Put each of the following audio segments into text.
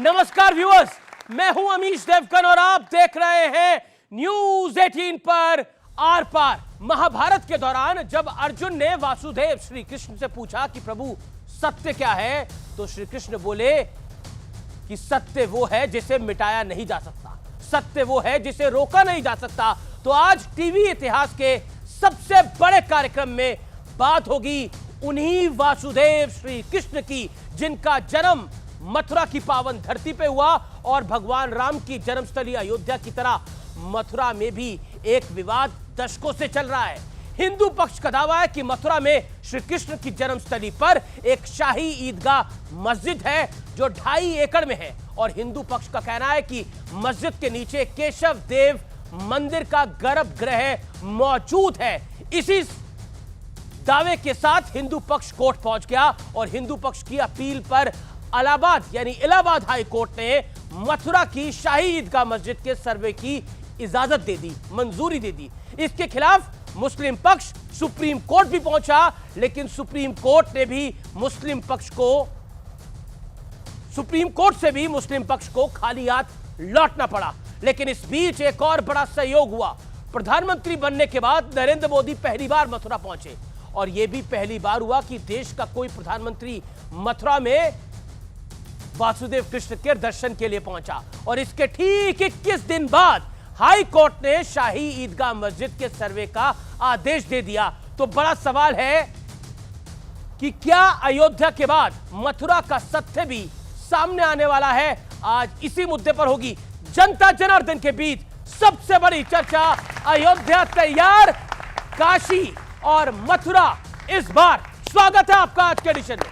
नमस्कार व्यूअर्स, मैं हूं अमीश देवकन और आप देख रहे हैं न्यूज 18 पर आर पार। महाभारत के दौरान जब अर्जुन ने वासुदेव श्री कृष्ण से पूछा कि प्रभु सत्य क्या है, तो श्री कृष्ण बोले कि सत्य वो है जिसे मिटाया नहीं जा सकता, सत्य वो है जिसे रोका नहीं जा सकता। तो आज टीवी इतिहास के सबसे बड़े कार्यक्रम में बात होगी उन्हीं वासुदेव श्री कृष्ण की, जिनका जन्म मथुरा की पावन धरती पे हुआ और भगवान राम की जन्मस्थली अयोध्या की तरह मथुरा में भी एक विवाद दशकों से चल रहा है। हिंदू पक्ष का दावा है कि मथुरा में श्री कृष्ण की जन्मस्थली पर एक शाही ईदगाह मस्जिद है जो 2.5 एकड़ में है, और हिंदू पक्ष का कहना है कि मस्जिद के नीचे केशव देव मंदिर का गर्भगृह मौजूद है। इसी दावे के साथ हिंदू पक्ष कोर्ट पहुंच गया और हिंदू पक्ष की अपील पर इलाहाबाद हाई कोर्ट ने मथुरा की शाही ईदगाह मस्जिद के सर्वे की इजाजत दे दी, मंजूरी दे दी। इसके खिलाफ मुस्लिम पक्ष सुप्रीम कोर्ट भी पहुंचा, लेकिन सुप्रीम कोर्ट से भी मुस्लिम पक्ष को खाली हाथ लौटना पड़ा। लेकिन इस बीच एक और बड़ा सहयोग हुआ। प्रधानमंत्री बनने के बाद नरेंद्र मोदी पहली बार मथुरा पहुंचे, और यह भी पहली बार हुआ कि देश का कोई प्रधानमंत्री मथुरा में वासुदेव कृष्ण के दर्शन के लिए पहुंचा। और इसके ठीक 21 दिन बाद हाई कोर्ट ने शाही ईदगाह मस्जिद के सर्वे का आदेश दे दिया। तो बड़ा सवाल है कि क्या अयोध्या के बाद मथुरा का सत्य भी सामने आने वाला है? आज इसी मुद्दे पर होगी जनता जनार्दन के बीच सबसे बड़ी चर्चा। अयोध्या तैयार, काशी और मथुरा इस बार। स्वागत है आपका आज के एडिशन में।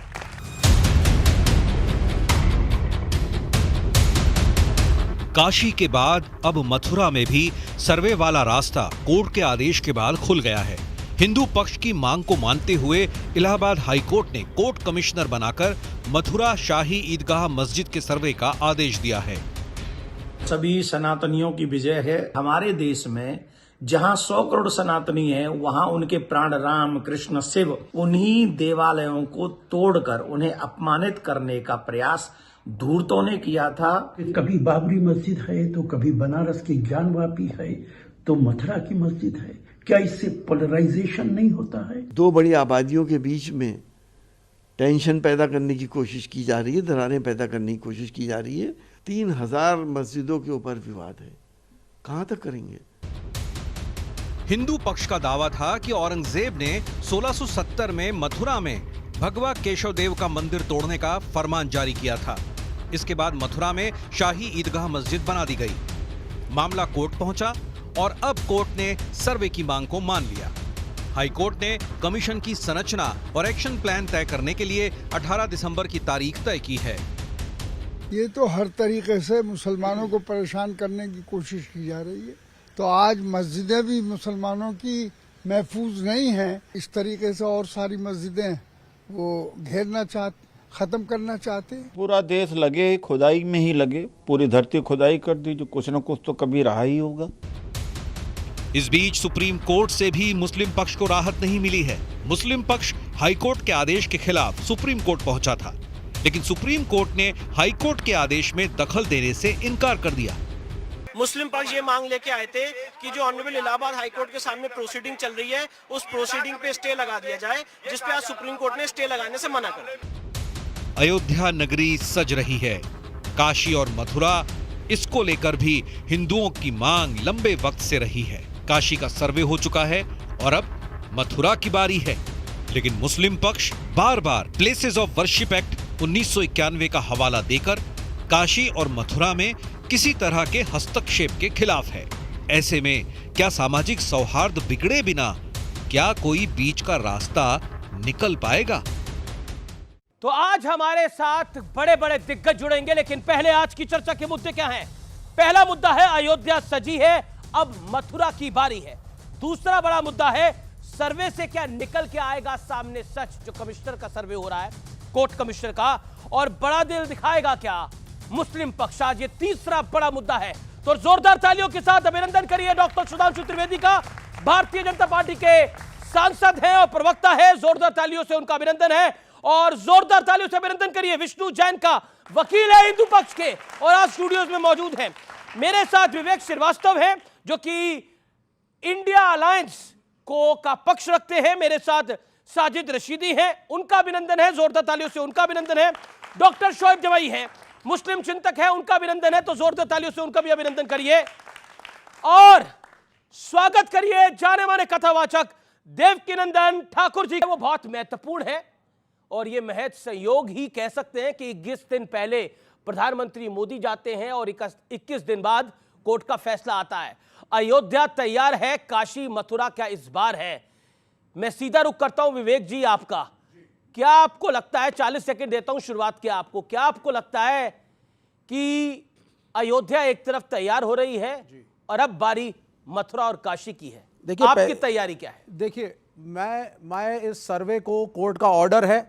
काशी के बाद अब मथुरा में भी सर्वे वाला रास्ता कोर्ट के आदेश के बाद खुल गया है। हिंदू पक्ष की मांग को मानते हुए इलाहाबाद हाई कोर्ट ने कोर्ट कमिश्नर बनाकर मथुरा शाही ईदगाह मस्जिद के सर्वे का आदेश दिया है। सभी सनातनियों की विजय है। हमारे देश में जहां 100 करोड़ सनातनी हैं, वहां उनके प्राण राम कृष्ण शिव उन्हीं देवालयों को तोड़कर उन्हें अपमानित करने का प्रयास धूर्तों ने किया था। कभी बाबरी मस्जिद है तो कभी बनारस की ज्ञानवापी है तो मथुरा की मस्जिद है। क्या इससे पोलराइजेशन नहीं होता है? दो बड़ी आबादियों के बीच में टेंशन पैदा करने की कोशिश की जा रही है, दरारें पैदा करने की कोशिश की जा रही है। 3000 मस्जिदों के ऊपर विवाद है, कहां तक करेंगे? हिंदू पक्ष का दावा था कि औरंगजेब ने 1670 में मथुरा में भगवा केशव देव का मंदिर तोड़ने का फरमान जारी किया था। इसके बाद मथुरा में शाही ईदगाह मस्जिद बना दी गई। मामला कोर्ट पहुंचा और अब कोर्ट ने सर्वे की मांग को मान लिया। हाई कोर्ट ने कमीशन की संरचना और एक्शन प्लान तय करने के लिए 18 दिसंबर की तारीख तय की है। ये तो हर तरीके से मुसलमानों को परेशान करने की कोशिश की जा रही है। तो आज मस्जिदें भी मुसलमानों की महफूज नहीं हैं। इस तरीके से और सारी मस्जिदें वो घेरना खत्म करना चाहते हैं। पूरा देश लगे खुदाई में ही लगे, पूरी धरती खुदाई कर दी, जो कुछ न कुछ तो कभी रहा ही होगा। इस बीच सुप्रीम कोर्ट से भी मुस्लिम पक्ष को राहत नहीं मिली है। मुस्लिम पक्ष हाई कोर्ट के आदेश के खिलाफ सुप्रीम कोर्ट पहुंचा था, लेकिन सुप्रीम कोर्ट ने हाई कोर्ट के आदेश में दखल देने से इनकार कर दिया। मुस्लिम पक्ष ये मांग लेके आए थे कि जो ऑनरेबल इलाहाबाद हाई कोर्ट के सामने प्रोसीडिंग चल रही है, उस प्रोसीडिंग पे स्टे लगा दिया जाए, जिस पे आज सुप्रीम कोर्ट ने स्टे लगाने से मना कर दिया। अयोध्या नगरी सज रही है। काशी और मथुरा, इसको लेकर भी हिंदुओं की मांग लंबे वक्त से रही है। काशी का सर्वे हो चुका है और अब मथुरा की बारी है, लेकिन मुस्लिम पक्ष बार बार प्लेसेस ऑफ वर्शिप एक्ट 1991 का हवाला देकर काशी और मथुरा में किसी तरह के हस्तक्षेप के खिलाफ है। ऐसे में क्या सामाजिक सौहार्द बिगड़े बिना क्या कोई बीच का रास्ता निकल पाएगा? तो आज हमारे साथ बड़े बड़े दिग्गज जुड़ेंगे, लेकिन पहले आज की चर्चा के मुद्दे क्या हैं? पहला मुद्दा है अयोध्या सजी है, अब मथुरा की बारी है। दूसरा बड़ा मुद्दा है सर्वे से क्या निकल के आएगा सामने सच, जो कमिश्नर का सर्वे हो रहा है, कोर्ट कमिश्नर का, और बड़ा दिल दिखाएगा क्या मुस्लिम पक्ष? आज ये तीसरा बड़ा मुद्दा है। तो जोरदार तालियों के साथ अभिनंदन करिए डॉक्टर सुधांशु त्रिवेदी का। भारतीय जनता पार्टी के सांसद हैं और प्रवक्ता है, जोरदार तालियों से उनका अभिनंदन है। और जोरदार तालियों से अभिनंदन करिए विष्णु जैन का, वकील है हिंदू पक्ष के और आज स्टूडियोज में मौजूद हैं। मेरे साथ विवेक श्रीवास्तव है जो कि इंडिया अलायंस को का पक्ष रखते हैं। मेरे साथ साजिद रशीदी हैं, उनका अभिनंदन है, जोरदार तालियों से उनका अभिनंदन है। डॉक्टर शोएब जवाई हैं, मुस्लिम चिंतक है, उनका अभिनंदन है, तो जोरदार तालियों से उनका भी अभिनंदन करिए। और स्वागत करिए जाने माने कथावाचक देवकीनंदन ठाकुर जी। वो बहुत महत्वपूर्ण है और ये महज संयोग ही कह सकते हैं कि 21 दिन पहले प्रधानमंत्री मोदी जाते हैं और 21 दिन बाद कोर्ट का फैसला आता है। अयोध्या तैयार है, काशी मथुरा क्या इस बार है? मैं सीधा रुख करता हूं विवेक जी आपका, क्या आपको लगता है, 40 सेकंड देता हूं शुरुआत के आपको, क्या आपको लगता है कि अयोध्या एक तरफ तैयार हो रही है और अब बारी मथुरा और काशी की है? देखिए आपकी तैयारी क्या है? देखिए मैं इस सर्वे को, कोर्ट का ऑर्डर है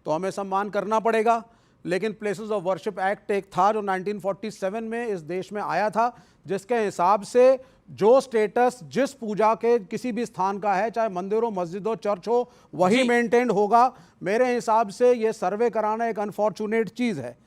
तो हमें सम्मान करना पड़ेगा, लेकिन प्लेसेस ऑफ वर्शिप एक्ट एक था जो 1947 में इस देश में आया था, जिसके हिसाब से जो स्टेटस जिस पूजा के किसी भी स्थान का है, चाहे मंदिर हो, मस्जिद हो, चर्च हो, वही मेंटेन होगा। मेरे हिसाब से ये सर्वे कराना एक अनफॉर्चुनेट चीज़ है।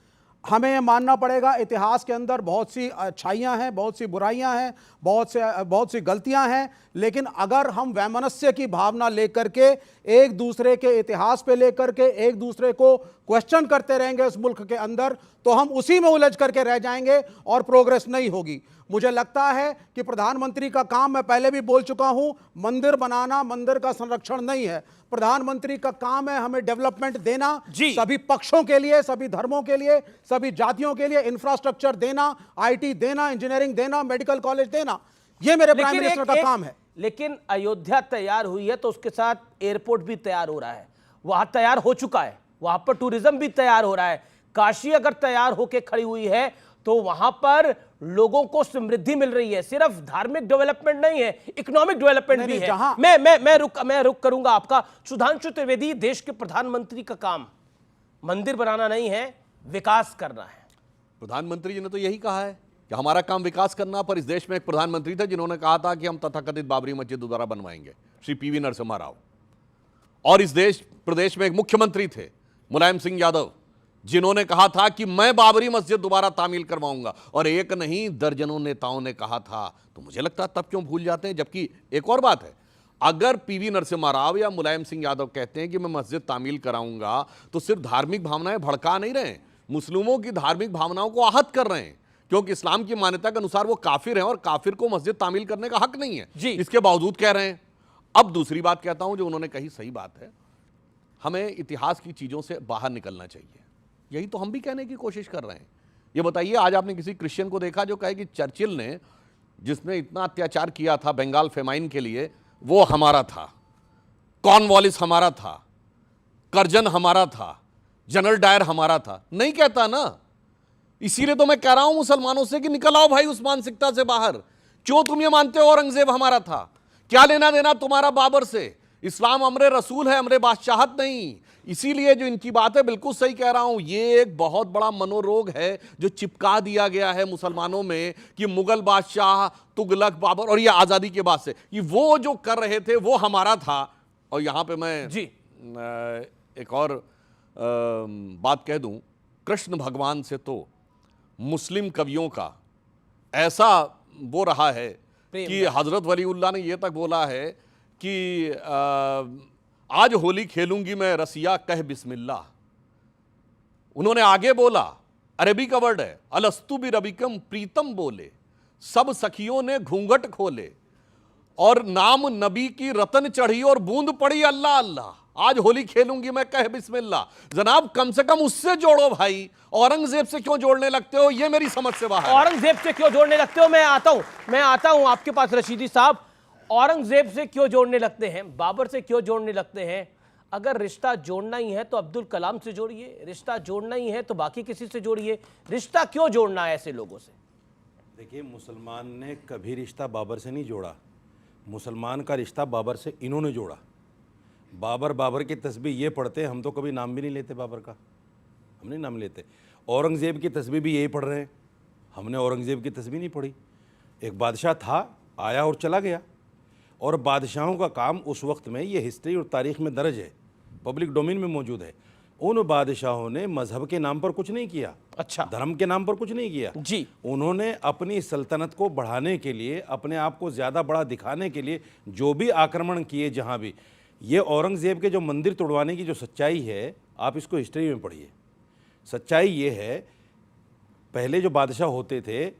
हमें ये मानना पड़ेगा इतिहास के अंदर बहुत सी अच्छाइयाँ हैं, बहुत सी बुराइयाँ हैं, बहुत सी गलतियाँ हैं, लेकिन अगर हम वैमनस्य की भावना लेकर के एक दूसरे के इतिहास पे लेकर के एक दूसरे को क्वेश्चन करते रहेंगे इस मुल्क के अंदर, तो हम उसी में उलझ करके रह जाएंगे और प्रोग्रेस नहीं होगी। मुझे लगता है कि प्रधानमंत्री का काम, मैं पहले भी बोल चुका हूं, मंदिर बनाना, मंदिर का संरक्षण नहीं है। प्रधानमंत्री का काम है हमें डेवलपमेंट देना, सभी पक्षों के लिए, सभी धर्मों के लिए, सभी जातियों के लिए इंफ्रास्ट्रक्चर देना, आईटी देना, इंजीनियरिंग देना, मेडिकल कॉलेज देना, यह मेरे प्राइम मिनिस्टर का काम है। लेकिन अयोध्या तैयार हुई है तो उसके साथ एयरपोर्ट भी तैयार हो रहा है, वहां तैयार हो चुका है, वहां पर टूरिज्म भी तैयार हो रहा है। काशी अगर तैयार होकर खड़ी हुई है तो वहां पर लोगों को समृद्धि मिल रही है, सिर्फ धार्मिक डेवलपमेंट नहीं है, इकोनॉमिक डेवलपमेंट भी है। मैं रुक करूंगा आपका। सुधांशु त्रिवेदी, देश के प्रधानमंत्री का काम मंदिर बनाना नहीं है, विकास करना है। प्रधानमंत्री जी ने तो यही कहा है कि हमारा काम विकास करना, पर इस देश में एक प्रधानमंत्री थे जिन्होंने कहा था कि हम तथाकथित बाबरी मस्जिद दोबारा बनवाएंगे, श्री पीवी नरसिम्हा राव। और इस प्रदेश में एक मुख्यमंत्री थे मुलायम सिंह यादव, जिन्होंने कहा था कि मैं बाबरी मस्जिद दोबारा तामील करवाऊंगा, और एक नहीं दर्जनों नेताओं ने कहा था। तो मुझे लगता है तब क्यों भूल जाते हैं। जबकि एक और बात है, अगर पीवी नरसिम्हा राव या मुलायम सिंह यादव कहते हैं कि मैं मस्जिद तामील कराऊंगा, तो सिर्फ धार्मिक भावनाएं भड़का नहीं रहे, मुस्लिमों की धार्मिक भावनाओं को आहत कर रहे हैं, क्योंकि इस्लाम की मान्यता के अनुसार वो काफिर हैं और काफिर को मस्जिद तामील करने का हक नहीं है। इसके बावजूद कह रहे हैं। अब दूसरी बात कहता हूं, जो उन्होंने कही सही बात है, हमें इतिहास की चीजों से बाहर निकलना चाहिए। यही तो हम भी कहने की कोशिश कर रहे हैं। ये बताइए, आज आपने किसी क्रिश्चियन को देखा जो कहे कि चर्चिल ने, जिसने इतना अत्याचार किया था बंगाल फेमाइन के लिए, वो हमारा था, कॉर्नवालिस हमारा था, कर्जन हमारा था, जनरल डायर हमारा था? नहीं कहता ना। इसीलिए तो मैं कह रहा हूं मुसलमानों से कि निकल आओ भाई उस मानसिकता से बाहर। क्यों तुम ये मानते हो औरंगजेब हमारा था? क्या लेना देना तुम्हारा बाबर से? इस्लाम अमरे रसूल है, अमरे बादशाहत नहीं। इसीलिए जो इनकी बात है, बिल्कुल सही कह रहा हूं, ये एक बहुत बड़ा मनोरोग है जो चिपका दिया गया है मुसलमानों में कि मुगल बादशाह, तुगलक, बाबर, और ये आजादी के बाद से कि वो जो कर रहे थे वो हमारा था। और यहां पे मैं एक और बात कह दूं, कृष्ण भगवान से तो मुस्लिम कवियों का ऐसा वो रहा है कि हजरत वलीउल्लाह ने ये तक बोला है कि आज होली खेलूंगी मैं रसिया कह बिस्मिल्लाह। उन्होंने आगे बोला, अरबी का वर्ड है, अलस्तु बि रबिकम प्रीतम बोले, सब सखियों ने घूंघट खोले, और नाम नबी की रतन चढ़ी और बूंद पड़ी अल्लाह अल्लाह। आज होली खेलूंगी मैं कह बिस्मिल्लाह। जनाब, कम से कम उससे जोड़ो भाई, औरंगजेब से क्यों जोड़ने लगते हो? ये मेरी समझ से बाहर। औरंगजेब से क्यों जोड़ने लगते हो? मैं आता हूं आपके पास रशीदी साहब। औरंगजेब से क्यों जोड़ने लगते हैं, बाबर से क्यों जोड़ने लगते हैं? अगर रिश्ता जोड़ना ही है तो अब्दुल कलाम से जोड़िए, रिश्ता जोड़ना ही है तो बाकी किसी से जोड़िए। रिश्ता क्यों जोड़ना है ऐसे लोगों से? देखिए, मुसलमान ने कभी रिश्ता बाबर से नहीं जोड़ा, मुसलमान का रिश्ता बाबर से इन्होंने जोड़ा। बाबर की तस्बीह ये पढ़ते, हम तो कभी नाम भी नहीं लेते बाबर का, हम नहीं नाम लेते। औरंगजेब की तस्बीह भी यही पढ़ रहे हैं, हमने औरंगजेब की तस्बीह नहीं पढ़ी। एक बादशाह था, आया और चला गया, और बादशाहों का काम उस वक्त में, ये हिस्ट्री और तारीख़ में दर्ज है, पब्लिक डोमेन में मौजूद है, उन बादशाहों ने मजहब के नाम पर कुछ नहीं किया, अच्छा, धर्म के नाम पर कुछ नहीं किया जी। उन्होंने अपनी सल्तनत को बढ़ाने के लिए, अपने आप को ज्यादा बड़ा दिखाने के लिए जो भी आक्रमण किए, जहां भी, ये औरंगजेब के जो मंदिर तोड़वाने की जो सच्चाई है, आप इसको हिस्ट्री में पढ़िए। सच्चाई ये है, पहले जो बादशाह होते थे,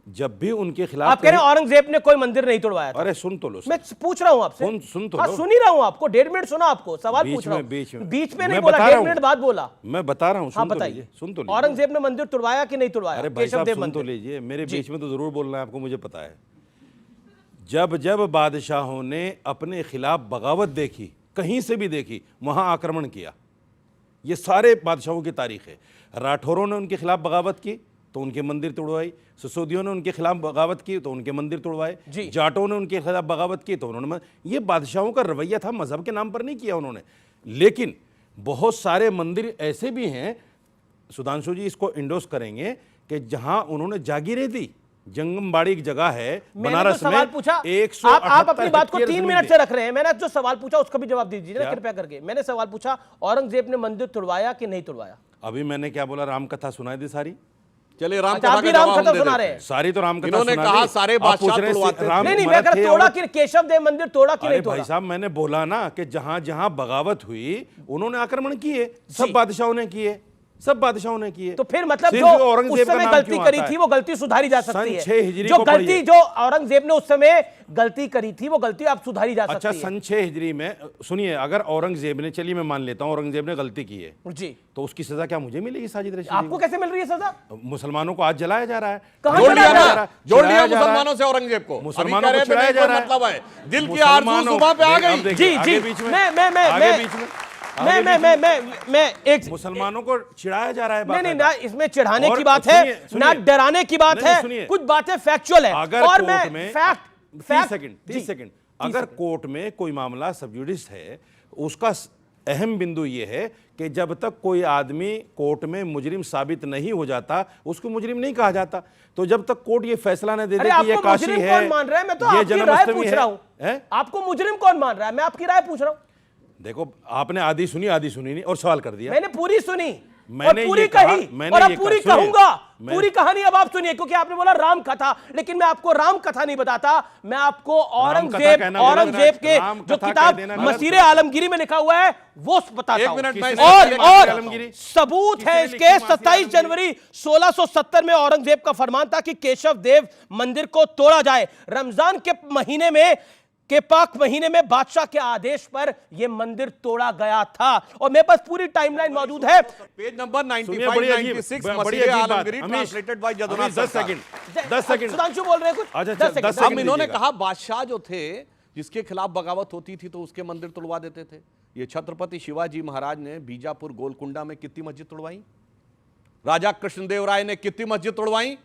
जब भी उनके खिलाफ, आप कह रहे हैं औरंगजेब ने कोई मंदिर नहीं तोड़वाया था? अरे सुन तो लो, मैं पूछ रहा हूं आपसे। सुन तो हाँ, लो। सुन ही रहा हूं आपको, 1.5 मिनट सुना आपको, सवाल पूछ रहा हूं। बीच में नहीं बोला, 1.5 मिनट बाद बोला। मैं बता रहा हूं, हाँ बताइए, सुन तो लीजिए। औरंगजेब ने मंदिर तोड़वाया कि नहीं तोड़वाया? अरे भाई साहब सुन तो लीजिए, मेरे बीच में तो जरूर बोलना है आपको, मुझे पता है। जब जब बादशाहों ने अपने खिलाफ बगावत देखी, कहीं से भी देखी, वहां आक्रमण किया। ये सारे बादशाहों की तारीख है। राठौरों ने उनके खिलाफ बगावत की तो उनके मंदिर तोड़वाई, सिसोदियों ने उनके खिलाफ बगावत की तो उनके मंदिर तोड़वाए, जाटों ने उनके खिलाफ बगावत की तो उन्होंने, ये बादशाहों का रवैया था, मजहब के नाम पर नहीं किया उन्होंने। लेकिन बहुत सारे मंदिर ऐसे भी हैं, सुधांशु जी इसको इंडोर्स करेंगे, कि जहां उन्होंने जागीरें दी। जंगमबाड़ी एक जगह है बनारस में, सवाल पूछा, आप अपनी बात को 3 मिनट से रख रहे हैं। मैंने जो सवाल पूछा उसका भी जवाब दीजिए ना कृपया करके। मैंने सवाल पूछा, औरंगजेब ने मंदिर तोड़वाया कि नहीं तोड़वाया? अभी मैंने क्या बोला, राम कथा सुनाई दी सारी। चलिए राम कथा का जवाब सुना रहे हैं। सारी तो राम कथा इन्होंने कहा सारे बादशाह तोड़वाते थे। नहीं, मैं कह रहा तोड़ा कि केशव देव मंदिर तोड़ा कि नहीं तोड़ा? भाई साहब मैंने बोला ना कि जहां जहां बगावत हुई उन्होंने आक्रमण किए, सब बादशाहों ने किए, सब बादशाहों ने किए। तो फिर मतलब जो उस समय गलती करी थी वो गलती सुधारी जा सकती है। 6 हिजरी जो को गलती जो औरंगजेब ने उस समय गलती करी थी वो गलती आप सुधारी जा सकती है। अच्छा, सन 6 हिजरी में सुनिए, अगर औरंगजेब ने, चलिए मैं मान लेता हूं औरंगजेब ने गलती की है जी, तो उसकी सजा क्या मुझे मिलेगी? साजिद रशीदी आपको कैसे मिल रही है सजा? मुसलमानों को आज जलाया जा रहा है। जोड़ दिया मुसलमानों से औरंगजेब को। मुसलमानों को चिढ़ाया जा रहा है। मतलब है दिल की आरज़ू जुबां पे आ गई। जी जी, मैं एक मुसलमानों को चिढ़ाया जा रहा है। नहीं, ना इसमें चिढ़ाने की बात है, ना डराने की बात है, कुछ बातें फैक्चुअल है। और मैं फैक्ट 30 सेकंड, अगर कोर्ट में कोई मामला सब जुडिस है, उसका अहम बिंदु यह है कि जब तक कोई आदमी कोर्ट में मुजरिम साबित नहीं हो जाता, उसको मुजरिम नहीं कहा जाता। तो जब तक कोर्ट ये फैसला न दे दे कि ये काशी है, कौन मान रहा है? मैं तो आपकी राय पूछ रहा हूं। आपको मुजरिम कौन मान रहा है? मैं आपकी राय पूछ रहा हूं। देखो, आपने आधी सुनी नहीं और सवाल कर दिया। मैंने पूरी सुनी, मैंने और पूरी कही, और अब पूरी कहूंगा। पूरी कहानी अब आप सुनिए, क्योंकि आपने बोला राम कथा, लेकिन मैं आपको राम कथा नहीं बताता, मैं आपको औरंगजेब के जो किताब मसीरे आलमगीरी में लिखा हुआ है वो बताता हूं। और सबूत है इसके। 27 जनवरी 1670 में औरंगजेब का फरमान था कि केशव देव मंदिर को तोड़ा जाए। रमजान के महीने में, के पाक महीने में बादशाह के आदेश पर यह मंदिर तोड़ा गया था। और मेरे पास पूरी टाइमलाइन मौजूद है, पेज नंबर 95-96 मसीह Alamgiri translated bye Jadunath. 10 second Sudhanshu बोल रहे हैं कुछ। 10 सेकंड। हम इन्होंने कहा बादशाह जो थे जिसके खिलाफ बगावत होती थी तो उसके मंदिर तोड़वा देते थे। ये छत्रपति शिवाजी महाराज ने बीजापुर गोलकुंडा में कितनी मस्जिद तोड़वाई? राजा कृष्णदेव राय ने कितनी मस्जिद तोड़वाई?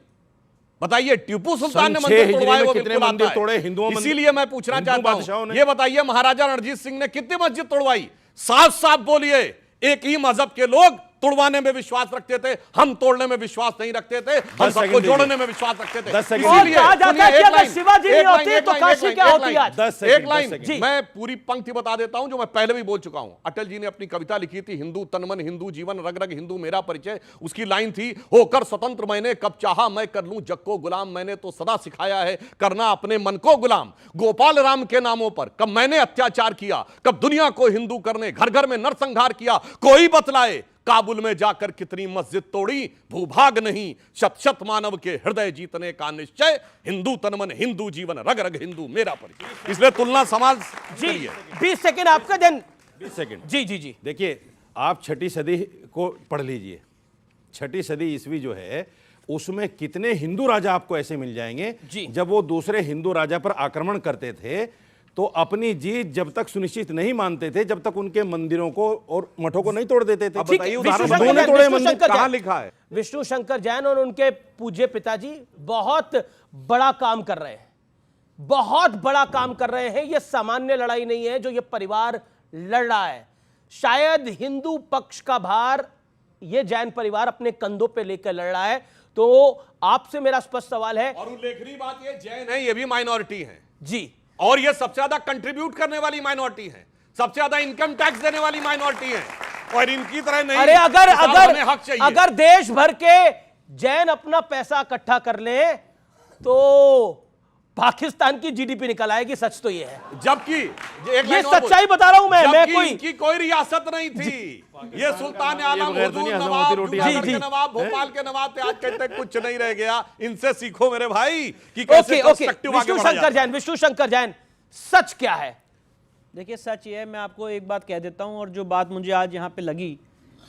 बताइए। टीपू सुल्तान ने मंदिर तोड़वाए, वो कितने मंदिर तोड़े हिंदुओं? इसीलिए मैं पूछना चाहता हूं, ये बताइए महाराजा रणजीत सिंह ने कितनी मस्जिद तोड़वाई? साफ साफ बोलिए। एक ही मजहब के लोग तोड़वाने में विश्वास रखते थे, हम तोड़ने में विश्वास नहीं रखते थे, हम सबको जोड़ने में विश्वास रखते थे। इसीलिए शिवाजी नहीं होती तो काशी क्या होती आज? एक लाइन मैं पूरी पंक्ति बता देता हूं जो मैं पहले भी बोल चुका हूं। अटल जी ने अपनी कविता लिखी थी, हिंदू तनमन हिंदू जीवन रग रग हिंदू मेरा परिचय। उसकी लाइन थी, होकर स्वतंत्र मैंने कब चाहा मैं कर लूं जग को गुलाम, मैंने तो सदा सिखाया है करना अपने मन को गुलाम। गोपाल राम के नामों पर कब मैंने अत्याचार किया, कब दुनिया को हिंदू करने घर घर में नरसंहार किया, कोई बतलाए। काबुल में जाकर कितनी मस्जिद तोड़ी, भूभाग नहीं शत शत मानव के हृदय जीतने का निश्चय, हिंदू तनमन हिंदू जीवन रग रग हिंदू मेरा परिचय। इसलिए तुलना समाज जी 20 सेकंड आपका देन 20 सेकंड। जी जी जी देखिए, आप 6ठी सदी को पढ़ लीजिए। 6ठी सदी ईस्वी जो है उसमें कितने हिंदू राजा आपको ऐसे मिल जाएंगे जब वो दूसरे हिंदू राजा पर आक्रमण करते थे तो अपनी जीत जब तक सुनिश्चित नहीं मानते थे, जब तक उनके मंदिरों को और मठों को नहीं तोड़ देते थे। कहां लिखा है? विष्णु शंकर जैन और उनके पूज्य पिताजी बहुत बड़ा काम कर रहे हैं, बहुत बड़ा काम कर रहे हैं। यह सामान्य लड़ाई नहीं है जो यह परिवार लड़ रहा है। शायद हिंदू पक्ष का भार यह जैन परिवार अपने कंधों पे लेकर लड़ रहा है। तो आपसे मेरा स्पष्ट सवाल है, और उल्लेखनीय बात यह जैन है, ये भी माइनॉरिटी है जी, और ये सबसे ज्यादा कंट्रीब्यूट करने वाली माइनॉरिटी है, सबसे ज्यादा इनकम टैक्स देने वाली माइनॉरिटी है। और इनकी तरह नहीं। अरे अगर किसानों अगर ने हक चाहिए। अगर देश भर के जैन अपना पैसा इकट्ठा कर ले तो पाकिस्तान की जीडीपी निकल आएगी। सच तो ये है, जबकि ये सच्चाई बता रहा हूं मैं इनकी कोई रियासत नहीं थी। ये सुल्तान आलम, हुजूर नवाब, जूनागढ़ के नवाब, भोपाल के नवाब थे, आज कहते हैं कुछ नहीं रह गया। इनसे सीखो मेरे भाई कि कैसे कंस्ट्रक्टिव आगे बढ़ा जाता है। विष्णु शंकर जैन, सच क्या है? देखिए सच ये है, मैं आपको एक बात कह देता हूं, और जो बात मुझे आज यहाँ पे लगी,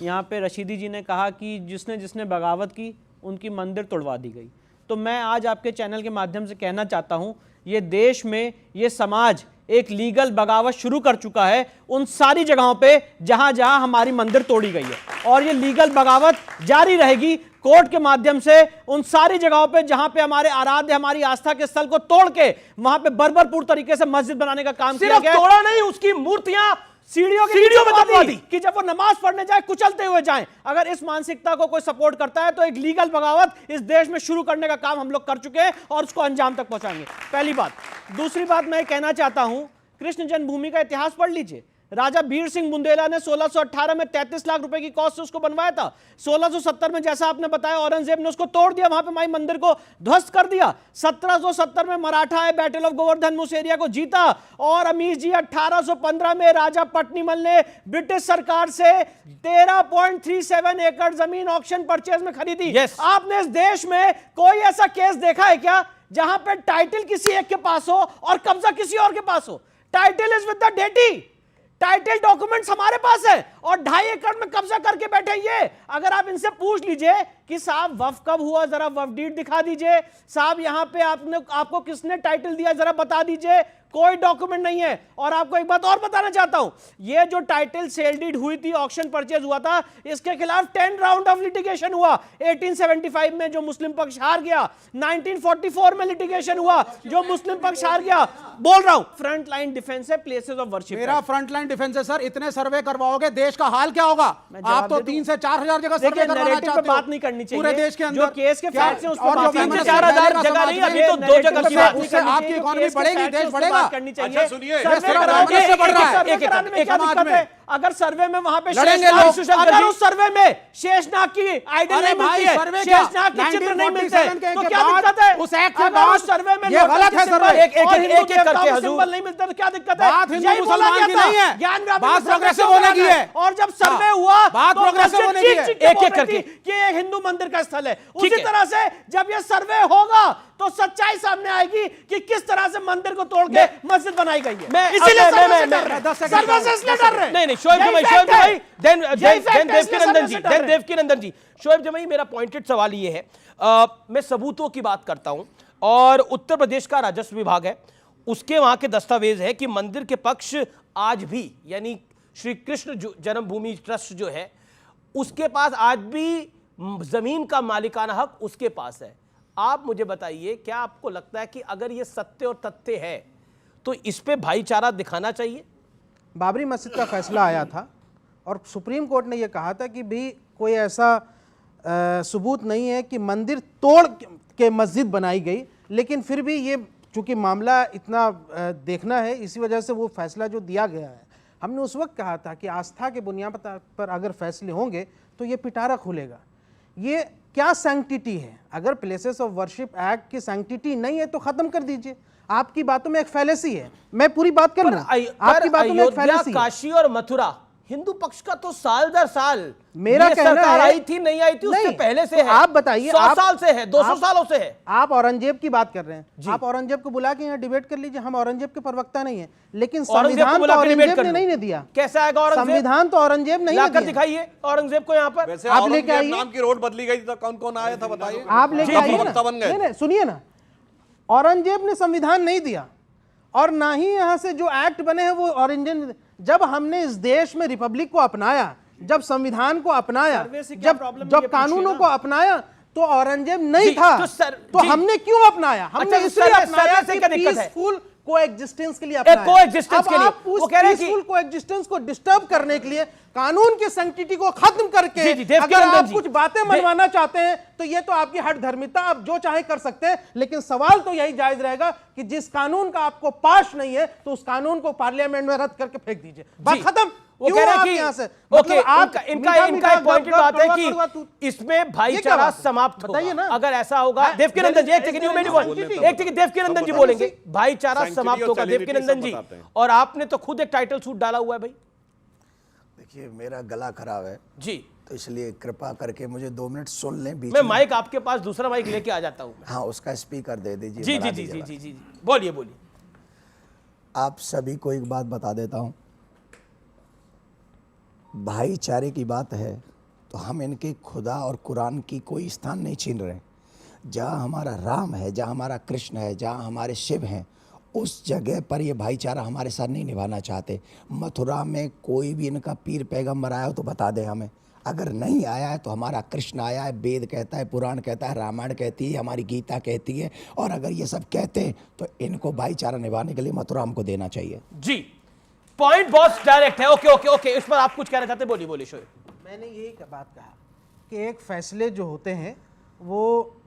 यहाँ पे रशीदी जी ने कहा कि जिसने जिसने बगावत की उनकी मंदिर तोड़वा दी गई। तो मैं आज आपके चैनल के माध्यम से कहना चाहता हूं, ये देश में ये समाज एक लीगल बगावत शुरू कर चुका है उन सारी जगहों पे जहां जहां हमारी मंदिर तोड़ी गई है, और ये लीगल बगावत जारी रहेगी कोर्ट के माध्यम से उन सारी जगहों पे जहां पे हमारे आराध्य, हमारी आस्था के स्थल को तोड़ के वहां पे बर्बरपूर्ण तरीके से मस्जिद बनाने का काम किया गया। तोड़ा नहीं, उसकी मूर्तियां सीढ़ियों में दबवा दी कि जब वो नमाज पढ़ने जाए कुचलते हुए जाएं। अगर इस मानसिकता को कोई सपोर्ट करता है तो एक लीगल बगावत इस देश में शुरू करने का काम हम लोग कर चुके हैं और उसको अंजाम तक पहुंचाएंगे। पहली बात। दूसरी बात मैं कहना चाहता हूं, कृष्ण जन्मभूमि का इतिहास पढ़ लीजिए। राजा बीर सिंह बुंदेला ने 1618 में 33 लाख रुपए की कॉस्ट से उसको बनवाया था। 1670 में जैसा आपने बताया औरंगजेब ने उसको तोड़ दिया, वहां पे माई मंदिर को ध्वस्त कर दिया। 1770 में मराठा आए, बैटल ऑफ गोवर्धन उस एरिया को जीता, और अमीर जी 1815 में राजा पट्टीमल ने ब्रिटिश सरकार से 13.37 एकड़ जमीन ऑक्शन परचेज में खरीदी। आपने इस देश में कोई ऐसा केस देखा है क्या जहां पे टाइटल किसी एक के पास हो और कब्जा किसी और के पास हो? Title is with the deity, title documents हमारे पास है, और 2.5 एकड़ में कब्जा करके बैठे। ये अगर आप इनसे पूछ लीजिए कि साहब वफ कब हुआ, जरा वफ डीड दिखा दीजिए, साहब यहां पे आपको किसने टाइटल दिया जरा बता दीजिए, कोई डॉक्यूमेंट नहीं है। और आपको एक बात और बताना चाहता हूं, ये जो टाइटल सेल डीड हुई थी, ऑक्शन परचेज हुआ था, इसके खिलाफ 10 राउंड ऑफ लिटिगेशन हुआ। 1875 में जो मुस्लिम पक्ष हार गया, 1944 में लिटिगेशन हुआ जो मुस्लिम पक्ष हार गया। बोल रहा हूं फ्रंट लाइन डिफेंस है, प्लेसेस ऑफ वर्शिप। मेरा फ्रंट लाइन डिफेंस है सर। इतने सर्वे करवाओगे देश का हाल क्या होगा? आप तो 3 से 4 हजार जगह सर्वे करवाना चाहते हो। बात नहीं करनी चाहिए पूरे देश के अंदर जो केस के फैक्ट्स हैं उस पर और 3 से 4 हजार जगह नहीं, अभी तो 2 जगह की बात। उससे आपकी इकोनॉमी बढ़ेगी, देश बढ़ेगा। अच्छा सुनिए, अगर सर्वे में वहां पे अगर उस सर्वे में शेषनाग की आइडल नहीं मिलती है, शेषनाग के चित्र नहीं मिलते, तो क्या दिक्कत है? उस एक्ट के अगर बाद उस सर्वे में ये गलत है सर्वे। एक करके सिंबल नहीं मिलता तो क्या दिक्कत है? बात हिंदू मुसलमान की नहीं है, ज्ञान बात प्रोग्रेसिव होने की है। और जब सर्वे हुआ बात प्रोग्रेसिव होने की है। एक करके कि ये हिंदू मंदिर का स्थल है। उसी तरह से जब ये सर्वे होगा तो सच्चाई सामने आएगी कि किस तरह से मंदिर को तोड़ के मस्जिद बनाई गई है। इसीलिए सर्वे से इसलिए डर रहे हैं। नहीं शोएब जमाई, देवकीनंदन जी, शोएब जमाई, मेरा पॉइंटेड सवाल ये है, मैं सबूतों की बात करता हूं, और उत्तर प्रदेश का राजस्व विभाग है, उसके वहां के दस्तावेज है कि मंदिर के पक्ष आज भी, यानी श्री कृष्ण जन्मभूमि ट्रस्ट जो है उसके पास आज भी जमीन का मालिकाना हक उसके पास है। आप मुझे बताइए, क्या आपको लगता है कि अगर ये सत्य और तथ्य है तो इस पे भाईचारा दिखाना चाहिए? बाबरी मस्जिद का फैसला आया था और सुप्रीम कोर्ट ने यह कहा था कि भी कोई ऐसा सबूत नहीं है कि मंदिर तोड़ के मस्जिद बनाई गई, लेकिन फिर भी ये चूंकि मामला इतना देखना है, इसी वजह से वो फैसला जो दिया गया है, हमने उस वक्त कहा था कि आस्था के बुनियाद पर अगर फैसले होंगे तो ये पिटारा खुलेगा। ये क्या सैंक्टिटी है? अगर प्लेसेस ऑफ वर्शिप एक्ट की सैंक्टिटी नहीं है तो खत्म कर दीजिए। आपकी बातों में एक फैलेसी है, मैं पूरी बात कर लूं। आपकी बातों में एक फैलेसी है। काशी और मथुरा हिंदू पक्ष का तो साल दर साल मेरा कहना है, आई थी नहीं आई थी, उससे पहले से है। आप बताइए, 100 साल से है, 200 सालों से है। आप औरंगजेब की बात कर रहे हैं, आप औरंगजेब को बुला के यहाँ डिबेट कर लीजिए। हम औरंगजेब के प्रवक्ता नहीं है, लेकिन संविधान तो औरंगजेब ने नहीं दिया। कैसे आएगा औरंगजेब? संविधान तो औरंगजेब नहीं लाकर दिखाइए औरंगजेब को यहाँ पर। आप लेके आइए। नाम की रोड बदली गई तो कौन कौन आया था बताइए। आप लेके आइए ना, सुनिए ना, औरंगजेब ने संविधान नहीं दिया और ना ही यहाँ से जो एक्ट बने हैं वो औरंगजेब। जब हमने इस देश में रिपब्लिक को अपनाया, जब संविधान को अपनाया, जब कानूनों को अपनाया, तो औरंगजेब नहीं था। तो हमने क्यों अपनाया? हमने इसलिए अपनाया कि पीसफुल कोएग्जिस्टेंस के लिए अपनाया। कोएग्जिस्टेंस के लिए वो कह रहे हैं पीसफुल कोएग्जिस्टेंस को डिस्टर्ब करने के लिए कानून की सैंक्टिटी को खत्म करके अगर आप कुछ बातें मनवाना चाहते हैं तो ये तो आपकी हट धर्मिता, आप जो चाहे कर सकते हैं, लेकिन सवाल तो यही जायज रहेगा कि जिस कानून का आपको पास नहीं है तो उस कानून को पार्लियामेंट में रद्द करके फेंक दीजिए। बात खत्म। वो कह रहे हैं कि यहाँ से ओके, इनका एक पॉइंटेड बात है कि इसमें भाईचारा समाप्त बताइए होगा ना। अगर ऐसा होगा। देवकीनंदन जी, एक सेकंड देवकीनंदन जी बोलेंगे, भाईचारा समाप्त होगा। देवकीनंदन जी, और आपने तो खुद एक टाइटल सूट डाला हुआ है भाई। देखिए, मेरा गला खराब है जी, तो इसलिए कृपा करके मुझे 2 मिनट सुन लें। बीच मैं में माइक आपके पास दूसरा माइक लेके आ जाता हूं। हाँ, उसका स्पीकर दे दीजिए। जी जी जी जी जी जी, बोलिए बोलिए। आप सभी को एक बात बता देता हूं, भाईचारे की बात है तो हम इनके खुदा और कुरान की कोई स्थान नहीं छीन रहे। जहाँ हमारा राम है, जहाँ हमारा कृष्ण है, जहाँ हमारे शिव हैं, उस जगह पर ये भाईचारा हमारे साथ नहीं निभाना चाहते। मथुरा में कोई भी इनका पीर पैगंबर आया हो तो बता दें हमें। अगर नहीं आया है तो हमारा कृष्ण आया है, वेद कहता है, पुराण कहता है, रामायण कहती है, हमारी गीता कहती है। और अगर ये सब कहते हैं तो इनको भाईचारा निभाने के लिए मथुरा हमको देना चाहिए। जी, पॉइंट बहुत डायरेक्ट है। ओके ओके ओके, इस पर आप कुछ कहना चाहते हैं? बोलिए बोलिए शोएब। मैंने यही बात कहा कि एक फैसले जो होते हैं वो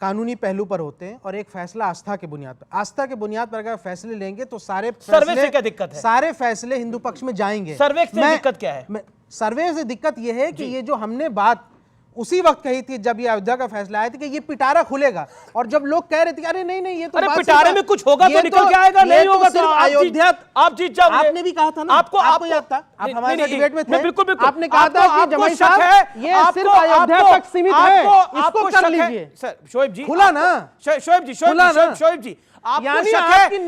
कानूनी पहलू पर होते हैं और एक फैसला आस्था के बुनियाद पर। आस्था के बुनियाद पर अगर फैसले लेंगे तो सारे सर्वे से क्या दिक्कत है? सारे फैसले हिंदू पक्ष में जाएंगे। सर्वे से दिक्कत क्या है? सर्वे से दिक्कत यह है कि ये जो हमने बात उसी वक्त कही थी जब ये अयोध्या का फैसला आया था कि ये पिटारा खुलेगा, और जब लोग कह रहे थे अरे नहीं नहीं ये तो पिटारे में कुछ होगा तो निकल के आएगा, नहीं होगा तो अयोध्या आप जीत जाओगे। आपने भी कहा था ना, आपको याद था, आप हमारे डिबेट में थे, बिल्कुल बिल्कुल, आपने कहा था कि जमाई साहब ये सिर्फ अयोध्या तक सीमित है, इसको कर लीजिए। सर शोएब जी, खुला ना, शोएब जी, शोएब जी, आपको शक है कि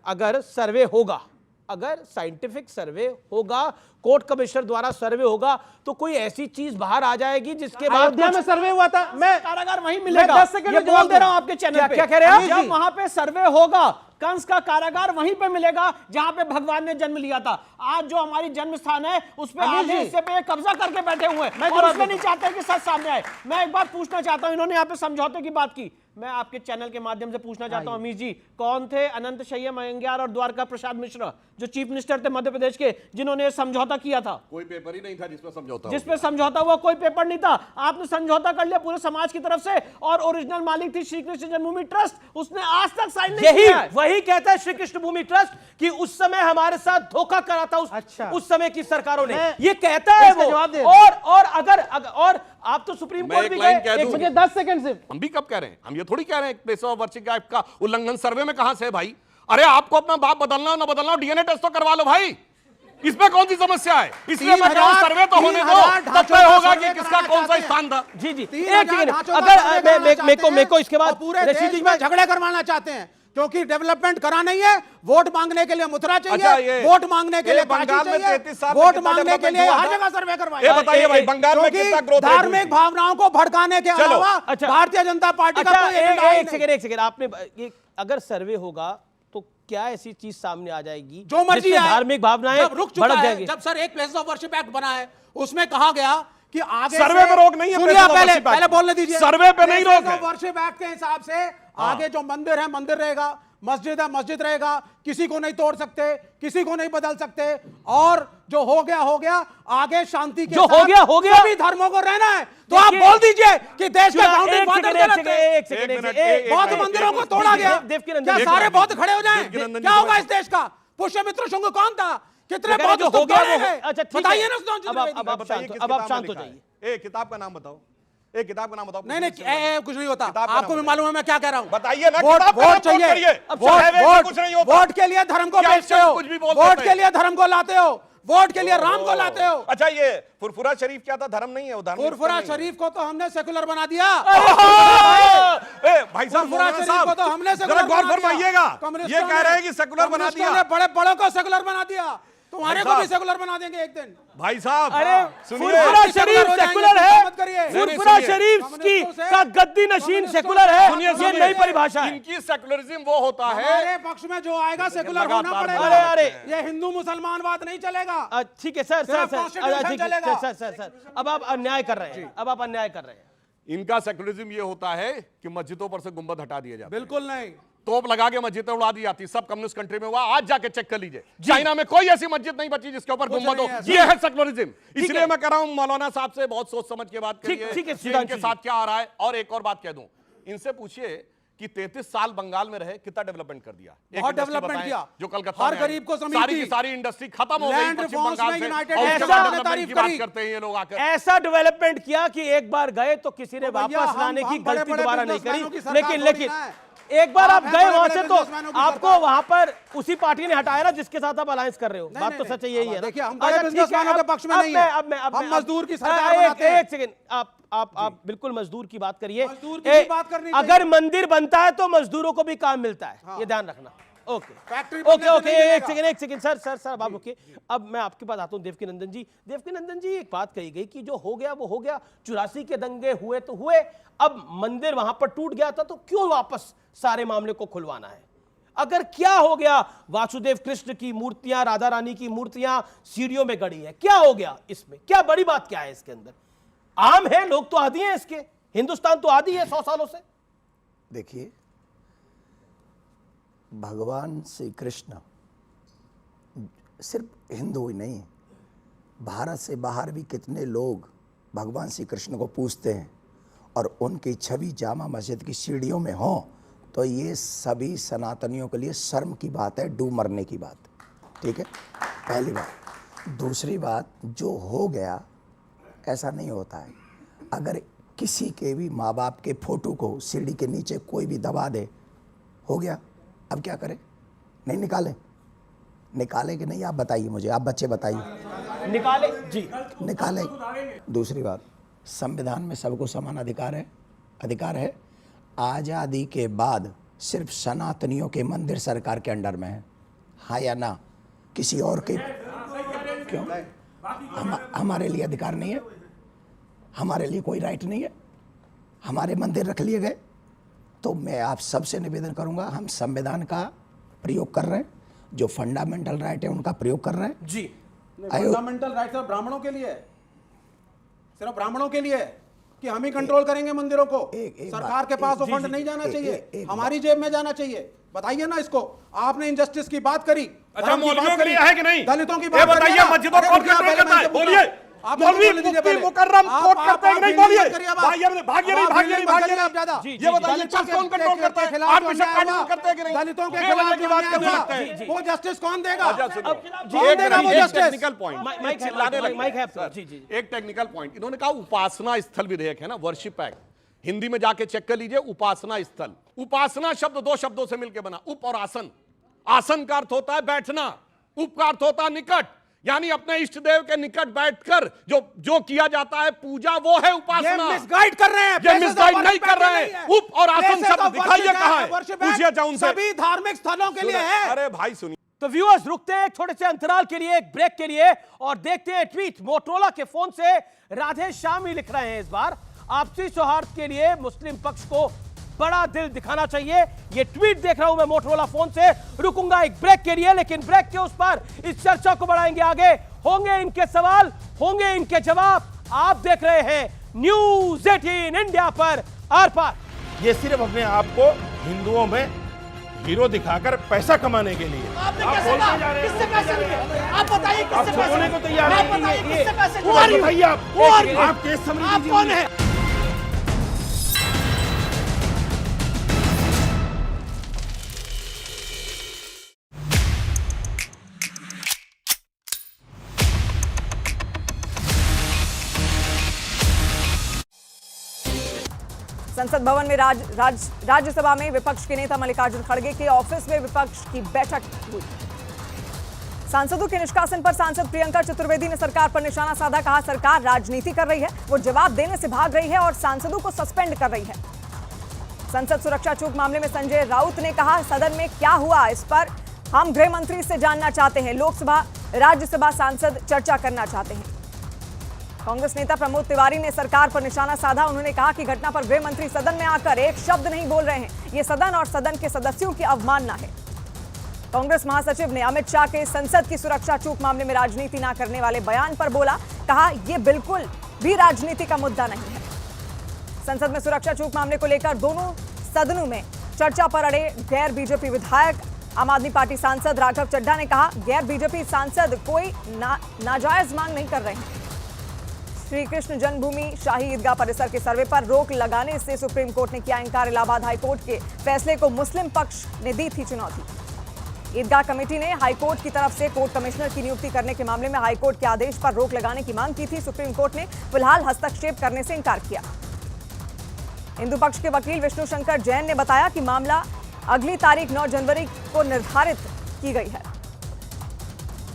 अगर सर्वे होगा, अगर साइंटिफिक सर्वे होगा, कोर्ट कमिश्नर द्वारा सर्वे होगा, तो कोई ऐसी चीज बाहर आ जाएगी जिसके बाद अयोध्या में सर्वे हुआ था, मैं कारागार वहीं मिलेगा। 10 सेकंड में बोल दे रहा हूं आपके चैनल पे। क्या कह रहे हैं आप? जब वहां पे सर्वे होगा, कंस का कारागार वहीं पे मिलेगा जहां पे भगवान ने जन्म लिया था। आज जो हमारी जन्म स्थान है उस पे आधे हिस्से पे कब्जा करके बैठे हुए हैं और उसमें नहीं चाहते कि सच सामने आए। मैं एक बात पूछना चाहता हूं, इन्होंने यहाँ पे समझौते की बात की, मैं आपके चैनल के माध्यम से पूछना चाहता हूं अमीश जी, कौन थे अनंत शय्या महंग्यार और द्वारका प्रसाद मिश्रा जो चीफ मिनिस्टर थे मध्य प्रदेश के, जिन्होंने समझौता किया था? कोई पेपर ही नहीं था जिसमें समझौता, जिसपे समझौता हुआ कोई पेपर नहीं था। आपने समझौता कर लिया पूरे समाज की तरफ से, और ओरिजिनल मालिक थी श्री कृष्ण जन्मभूमि ट्रस्ट, उसने आज तक साइन नहीं किया है। वही कहता है श्री कृष्ण भूमि ट्रस्ट कि उस समय हमारे साथ धोखा करा था उस समय की सरकारों ने, ये कहता है वो। और अगर आप तो सुप्रीम कोर्ट भी गए, मुझे 10 सेकंड से, हम भी कब कह रहे हैं, हम ये थोड़ी कह रहे हैं प्लेस ऑफ वर्शिप एक्ट का उल्लंघन सर्वे में कहां से है भाई? अरे आपको अपना बाप बदलना हो ना बदलना हो, डीएनए टेस्ट तो करवा लो भाई, इसमें कौन सी समस्या है? इसलिए मैं कह रहा हूं सर्वे तो होने दो, तब तय होगा कि किसका कौन सा स्थान था। जी जी, एक सेकंड, अगर मेरे को इसके बाद पूरे देश में झगड़े करवाना चाहते हैं क्योंकि डेवलपमेंट करा नहीं है, वोट मांगने के लिए मथुरा चाहिए, वोट मांगने के लिए बंगाल में 33 साल वोट मांगने के लिए हर जगह सर्वे करवाइए। बताइए भाई, बंगाल में कितना ग्रोथ रेट? धार्मिक भावनाओं को भड़काने के अलावा भारतीय जनता पार्टी का कोई एजेंडा नहीं। एक सेकंड, आपने अगर सर्वे होगा तो क्या ऐसी चीज सामने आ जाएगी जो मर्जी है, धार्मिक भावनाएं रुक चुका है। जब सर एक प्लेस ऑफ वर्शिप एक्ट बना है उसमें कहा गया कि आगे सर्वे पे रोक नहीं है, पहले बोलने दीजिए, सर्वे पे नहीं रोक है। वर्शिप एक्ट के हिसाब से आगे जो मंदिर है मंदिर रहेगा, मस्जिद है मस्जिद रहेगा, किसी को नहीं तोड़ सकते, किसी को नहीं बदल सकते, और जो हो गया आगे शांति के जो हो गया सभी धर्मों को रहना है। तो आप बोल दीजिए कि देश के फाउंडिंग फादर बौद्ध मंदिरों को तोड़ा गया, क्या सारे बौद्ध खड़े हो जाएं? क्या होगा इस देश का? पुष्यमित्र शुंग कौन था? कितने बौद्ध हो गया? अच्छा बताइए ना। अब आप शांत हो जाइए। एक किताब का नाम बताओ, एक किताब का नाम बताओ। नहीं कुछ नहीं होता, आपको भी मालूम है मैं क्या कह रहा हूं। बताइए ना, वोट चाहिए, वोट के लिए धर्म को बेचते हो, वोट के लिए धर्म को लाते हो, वोट के लिए राम को लाते हो। अच्छा, ये फुरफुरा शरीफ क्या था? धर्म नहीं है वो, धर्म। फुरफुरा शरीफ को तो हमने सेकुलर बना दिया। भाई साहब, फुरफुरा शरीफ को तो हमने सेकुलर गौर फरमाइएगा, ये कह रहे हैं कि सेकुलर बना दिया, बड़े बड़ों को सेकुलर बना दिया, तुम्हारे को भी सेकुलर बना देंगे एक दिन। भाई साहब, अरे फुरफुरा शरीफ सेकुलर है, फुरफुरा शरीफ की का गद्दी नशीन सेकुलर है, ये नई परिभाषा है। इनकी सेकुलरिज्म वो होता है, हमारे पक्ष में जो आएगा सेकुलर होना पड़ेगा। अरे ये हिंदू मुसलमान बात नहीं चलेगा। ठीक है सर, सर अब आप अन्याय कर रहे हैं, अब आप अन्याय कर रहे हैं। इनका सेकुलरिज्म ये होता है कि मस्जिदों पर से गुंबद हटा दिए जाते। बिल्कुल नहीं, तोप लगा के मस्जिदें उड़ा दी जाती, सब कम्युनिस्ट कंट्री में हुआ। आज जाके चेक कर लीजिए, चाइना में कोई ऐसी मस्जिद नहीं बची जिसके ऊपर गुंबद हो। ये है सेकुलरिज्म। इसलिए मैं कह रहा हूं मौलाना साहब से बहुत सोच समझ के बात करिए, इनके साथ क्या आ रहा है। और एक और बात कह दूं, इनसे पूछिए कि 33 साल बंगाल में रहे, कितना डेवलपमेंट कर दिया? बहुत डेवलपमेंट किया, जो कलकत्ता हर में गरीब को जमीन सारी दी, की सारी इंडस्ट्री खत्म हो गई पश्चिम बंगाल से, डेवलपमेंट की बात करते हैं ये लोग आकर। ऐसा डेवलपमेंट किया कि एक बार गए तो किसी ने वापस लाने की गलती दोबारा नहीं करी। लेकिन एक बार आप गए वहां से तो आपको वहां पर उसी पार्टी ने हटाया ना जिसके साथ आप अलायंस कर रहे हो। बात तो सच यही है। देखिए, हम बड़े बिजनेसमैनों के पक्ष में नहीं है, हम मजदूर की सरकार बनाते हैं। एक सेकंड, आप बिल्कुल मजदूर की बात करिए। अगर मंदिर बनता है तो मजदूरों को भी काम मिलता है, ये ध्यान रखना। ओके, एक सेकंड सर आप रुकिए। अब मैं आपके पास आता हूं देवकीनंदन जी। एक बात कही गई कि जो हो गया वो हो गया, 84 के दंगे हुए तो हुए, अब मंदिर वहां पर टूट गया था तो क्यों वापस सारे मामले को खुलवाना है? अगर क्या हो गया, वासुदेव कृष्ण की मूर्तियां, राधा रानी की मूर्तियां सीढ़ियों में गड़ी है, क्या हो गया इसमें? क्या बड़ी बात क्या है इसके अंदर? आम है, लोग तो आदी हैं इसके, हिंदुस्तान तो आदी है 100 सालों से। देखिए, भगवान श्री कृष्ण सिर्फ हिंदू ही नहीं, भारत से बाहर भी कितने लोग भगवान श्री कृष्ण को पूजते हैं और उनकी छवि जामा मस्जिद की सीढ़ियों में हो, तो ये सभी सनातनियों के लिए शर्म की बात है, डूब मरने की बात। ठीक है, पहली बात। दूसरी बात, जो हो गया ऐसा नहीं होता है। अगर किसी के भी माँ बाप के फोटो को सीढ़ी के नीचे कोई भी दबा दे, हो गया, अब क्या करें? नहीं निकाले कि नहीं? आप बताइए मुझे, आप बच्चे बताइए। निकाले जी, निकाले। दूसरी बात, संविधान में सबको समान अधिकार है। आज़ादी के बाद सिर्फ सनातनियों के मंदिर सरकार के अंडर में है, हाँ या ना? किसी और के क्यों? हमारे लिए अधिकार नहीं है, हमारे लिए कोई राइट नहीं है, हमारे मंदिर रख लिए गए। तो मैं आप सबसे निवेदन करूंगा, हम संविधान का प्रयोग कर रहे हैं, जो फंडामेंटल राइट है उनका प्रयोग कर रहे हैं जी। फंडामेंटल राइट सिर्फ ब्राह्मणों के लिए है, सिर्फ ब्राह्मणों के लिए है कि हम ही कंट्रोल करेंगे मंदिरों को। सरकार के पास वो फंड नहीं जाना चाहिए, हमारी जेब में जाना चाहिए। बताइए ना इसको। आपने इनजस्टिस की बात करी, अच्छा मौलवियों के लिए है कि नहीं? दलितों की बात करिए, बताइए, मस्जिदों को कंट्रोल करता है, बोलिए। मौलवी मुफ्ती मुकर्रम कोट करते हैं कि नहीं? बोलिए। भागिए नहीं आप ज्यादा। ये बताइए, चर्च कौन कंट्रोल करता है? आप बिशप कानून करते हैं कि नहीं? दलितों के खिलाफ की बात करने लगते हैं, वो जस्टिस कौन देगा? टेक्निकल पॉइंट, एक टेक्निकल पॉइंट। इन्होंने कहा उपासना स्थल विधेयक है ना, वर्शिप एक्ट, हिंदी में जाके चेक कर लीजिए। उपासना स्थल, उपासना शब्द दो शब्दों से मिलकर बना, उप और आसन। आसन का अर्थ होता है बैठना, उप का अर्थ होता है निकट, यानी अपने इष्ट देव के निकट बैठकर जो किया जाता है पूजा, वो है उपासना। ये मिसगाइड कर रहे हैं, ये मिसगाइड नहीं कर रहे हैं। उप और आसन शब्द दिखाइए कहां है, पूछिए जाओ उनसे। सभी धार्मिक स्थलों के लिए है। अरे भाई सुनिए। तो व्यूअर्स, रुकते हैं एक छोटे से अंतराल के लिए, एक ब्रेक के लिए, और देखते हैं ट्वीट। मोटरोला के फोन से राधे श्याम ही लिख रहे हैं, इस बार आपसी सौहार्द के लिए मुस्लिम पक्ष को बड़ा दिल दिखाना चाहिए। ये ट्वीट देख रहा हूं मैं मोटरोला फोन से। रुकूंगा एक ब्रेक के लिए, लेकिन ब्रेक के उस पर इस चर्चा को बढ़ाएंगे आगे। होंगे इनके सवाल, होंगे इनके जवाब। आप देख रहे हैं न्यूज़ 18 इंडिया पर आर पार। ये सिर्फ अपने आप को हिंदुओं में हीरो दिखाकर पैसा कमाने के लिए आपने कैसे कहा? किससे पैसे लिए? आप बताइए किससे पैसे बोलने को तैयार आप नहीं बताइए है। किससे पैसे लिए? बताइए आप केस समझ आप लीजिए। कौन है? संसद भवन में राज्यसभा में विपक्ष के नेता मल्लिकार्जुन खड़गे के ऑफिस में विपक्ष की बैठक हुई। सांसदों के निष्कासन पर सांसद प्रियंका चतुर्वेदी ने सरकार पर निशाना साधा। कहा, सरकार राजनीति कर रही है, वो जवाब देने से भाग रही है और सांसदों को सस्पेंड कर रही है। संसद सुरक्षा चूक मामले में संजय राउत ने कहा, सदन में क्या हुआ इस पर हम गृह मंत्री से जानना चाहते हैं। लोकसभा राज्यसभा सांसद चर्चा करना चाहते हैं। कांग्रेस नेता प्रमोद तिवारी ने सरकार पर निशाना साधा। उन्होंने कहा कि घटना पर गृह मंत्री सदन में आकर एक शब्द नहीं बोल रहे हैं। ये सदन और सदन के सदस्यों की अवमानना है। कांग्रेस महासचिव ने अमित शाह के संसद की सुरक्षा चूक मामले में राजनीति न करने वाले बयान पर बोला। कहा, यह बिल्कुल भी राजनीति का मुद्दा नहीं है। संसद में सुरक्षा चूक मामले को लेकर दोनों सदनों में चर्चा पर अड़े गैर बीजेपी विधायक। आम आदमी पार्टी सांसद राघव चड्ढा ने कहा, गैर बीजेपी सांसद कोई नाजायज मांग नहीं कर रहे हैं। श्री कृष्ण जन्मभूमि शाही ईदगाह परिसर के सर्वे पर रोक लगाने से सुप्रीम कोर्ट ने किया इंकार। इलाहाबाद हाईकोर्ट के फैसले को मुस्लिम पक्ष ने दी थी चुनौती। ईदगाह कमेटी ने हाईकोर्ट की तरफ से कोर्ट कमिश्नर की नियुक्ति करने के मामले में हाईकोर्ट के आदेश पर रोक लगाने की मांग की थी। सुप्रीम कोर्ट ने फिलहाल हस्तक्षेप करने से इंकार किया। हिंदू पक्ष के वकील विष्णु शंकर जैन ने बताया कि मामला अगली तारीख 9 जनवरी को निर्धारित की गई है।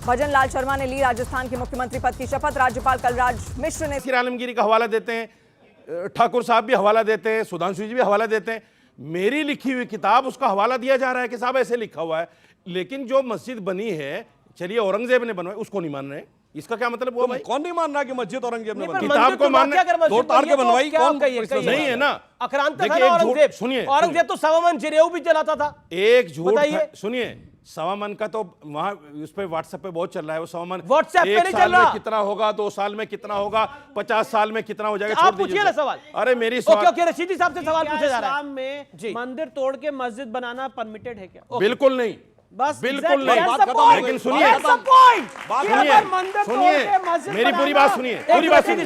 भजन लाल शर्मा ने ली राजस्थान के मुख्यमंत्री पद की शपथ। राज्यपाल कलराज मिश्र ने आलमगीरी का हवाला देते हैं, ठाकुर साहब भी हवाला देते हैं, सुधांशु जी भी हवाला देते हैं। मेरी लिखी हुई किताब उसका हवाला दिया जा रहा है कि साहब ऐसे लिखा हुआ है, लेकिन जो मस्जिद बनी है, चलिए औरंगजेब ने बनवाई, उसको नहीं मान रहे। इसका क्या मतलब हुआ भाई? कौन नहीं मान रहा कि मस्जिद औरंगजेब ने बनवाई? किताब को मानने तोड़ ताड़ के बनवाई कौन? नहीं है ना। आक्रांत था ना औरंगजेब। सुनिए, औरंगजेब तो सवा मन जिरेऊ भी जलाता था। एक झूठ, सुनिए, सवा मन का तो वहां उस पे व्हाट्सएप पे बहुत चल रहा है। वो सवा मन व्हाट्सएप पे नहीं चल रहा। कितना होगा, 2 साल में कितना होगा, 50 साल में कितना हो जाएगा? आप पूछिए ना सवाल। अरे मेरी सवाल ओके, रशीदी साहब से सवाल पूछा जा रहा है। इस्लाम में मंदिर तोड़ के मस्जिद बनाना परमिटेड है क्या? बिल्कुल नहीं, बस बिल्कुल नहीं। लेकिन सुनिए, मेरी पूरी बात सुनिए, पूरी बात सुनिए,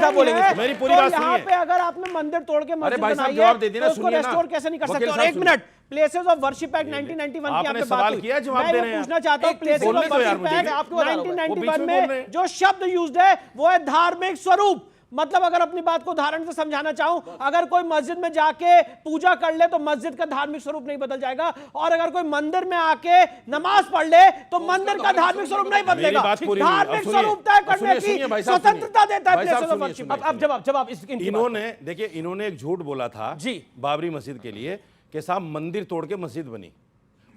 मेरी पूरी बात सुनिए। यहाँ पे अगर आपने मंदिर तोड़ के मस्जिद बनाई है, जवाब दे देना, तो उसको रेस्टोर कैसे नहीं कर सकते? और 1 minute, places of worship act 1991 की आपने बात की, मैं पूछना चाहता हूं, प्लेसेस ऑफ वर्शिप एक्ट 1991 में जो शब्द यूज्ड है वो है धार्मिक स्वरूप। मतलब अगर अपनी बात को उदाहरण से समझाना चाहूं, अगर कोई मस्जिद में जाके पूजा कर ले तो मस्जिद का धार्मिक स्वरूप नहीं बदल जाएगा, और अगर कोई मंदिर में आके नमाज पढ़ ले तो मंदिर का धार्मिक स्वरूप नहीं बदलेगा। धार्मिक स्वरूप तय करने की स्वतंत्रता देता है प्लेसेस ऑफ वर्शिप। अब जवाब इन्होंने देखिए, इन्होंने एक झूठ बोला था जी बाबरी मस्जिद के लिए कि साहब मंदिर तोड़ के मस्जिद बनी,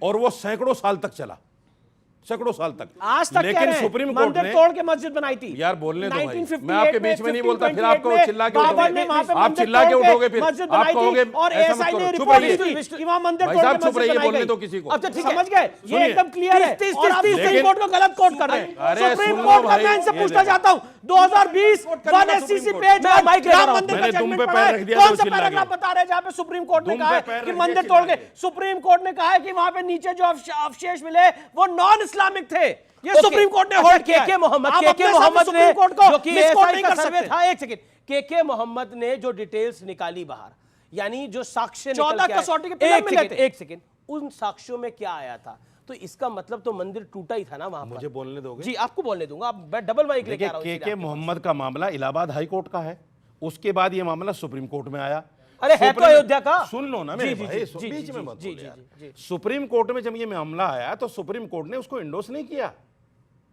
और वो सैकड़ों साल तक चला, सैकड़ों साल तक। आज तक लेकिन सुप्रीम कोर्ट ने तोड़ के मस्जिद बनाई थी। यार बोलने दो भाई, मैं आपके बीच में नहीं बोलता, फिर आपको चिल्ला के उठोगे, आप चिल्ला के उठोगे, फिर आप कहोगे और एएसआई ने रिपोर्ट दी कि वहां मंदिर तोड़ के मस्जिद बनाई गई। बोलने दो किसी को। अब तो समझ गए, ये एकदम क्लियर है। और आप सुप्रीम कोर्ट को गलत कोट कर रहे हैं। सुप्रीम कोर्ट का मैं इनसे पूछना चाहता हूं, 2020 180 पेज राम मंदिर का जजमेंट पढ़ा है, कौन सा पैराग्राफ बता रहे हैं जहां पे सुप्रीम कोर्ट ने कहा है कि मंदिर तोड़ के? सुप्रीम कोर्ट ने कहा है कि वहां पे नीचे जो अवशेष मिले वो नॉन इस्लामिक थे। ये सुप्रीम कोर्ट ने होल्ड किया। के मोहम्मद ने, जो कि एएसआई का सर्वे था, एक सेकंड, के मोहम्मद ने जो डिटेल्स निकाली बाहर, यानी जो साक्ष्य 14 कसौटी के पिलर मिले थे। एक सेकंड, उन साक्ष्यों में क्या आया था? तो इसका मतलब तो मंदिर टूटा ही था ना वहां पर। मुझे बोलने दोगे? जी आपको बोलने दूंगा, अब मैं डबल माइक लेके आ रहा हूं। के मोहम्मद का मामला इलाहाबाद हाई कोर्ट का है, उसके बाद ये मामला सुप्रीम कोर्ट में आया। अरे है तो अयोध्या का। सुन लो ना मेरे भाई, बीच में मत बोलो यार। सुप्रीम कोर्ट में जब ये मामला आया तो सुप्रीम कोर्ट ने उसको इंडोर्स नहीं किया,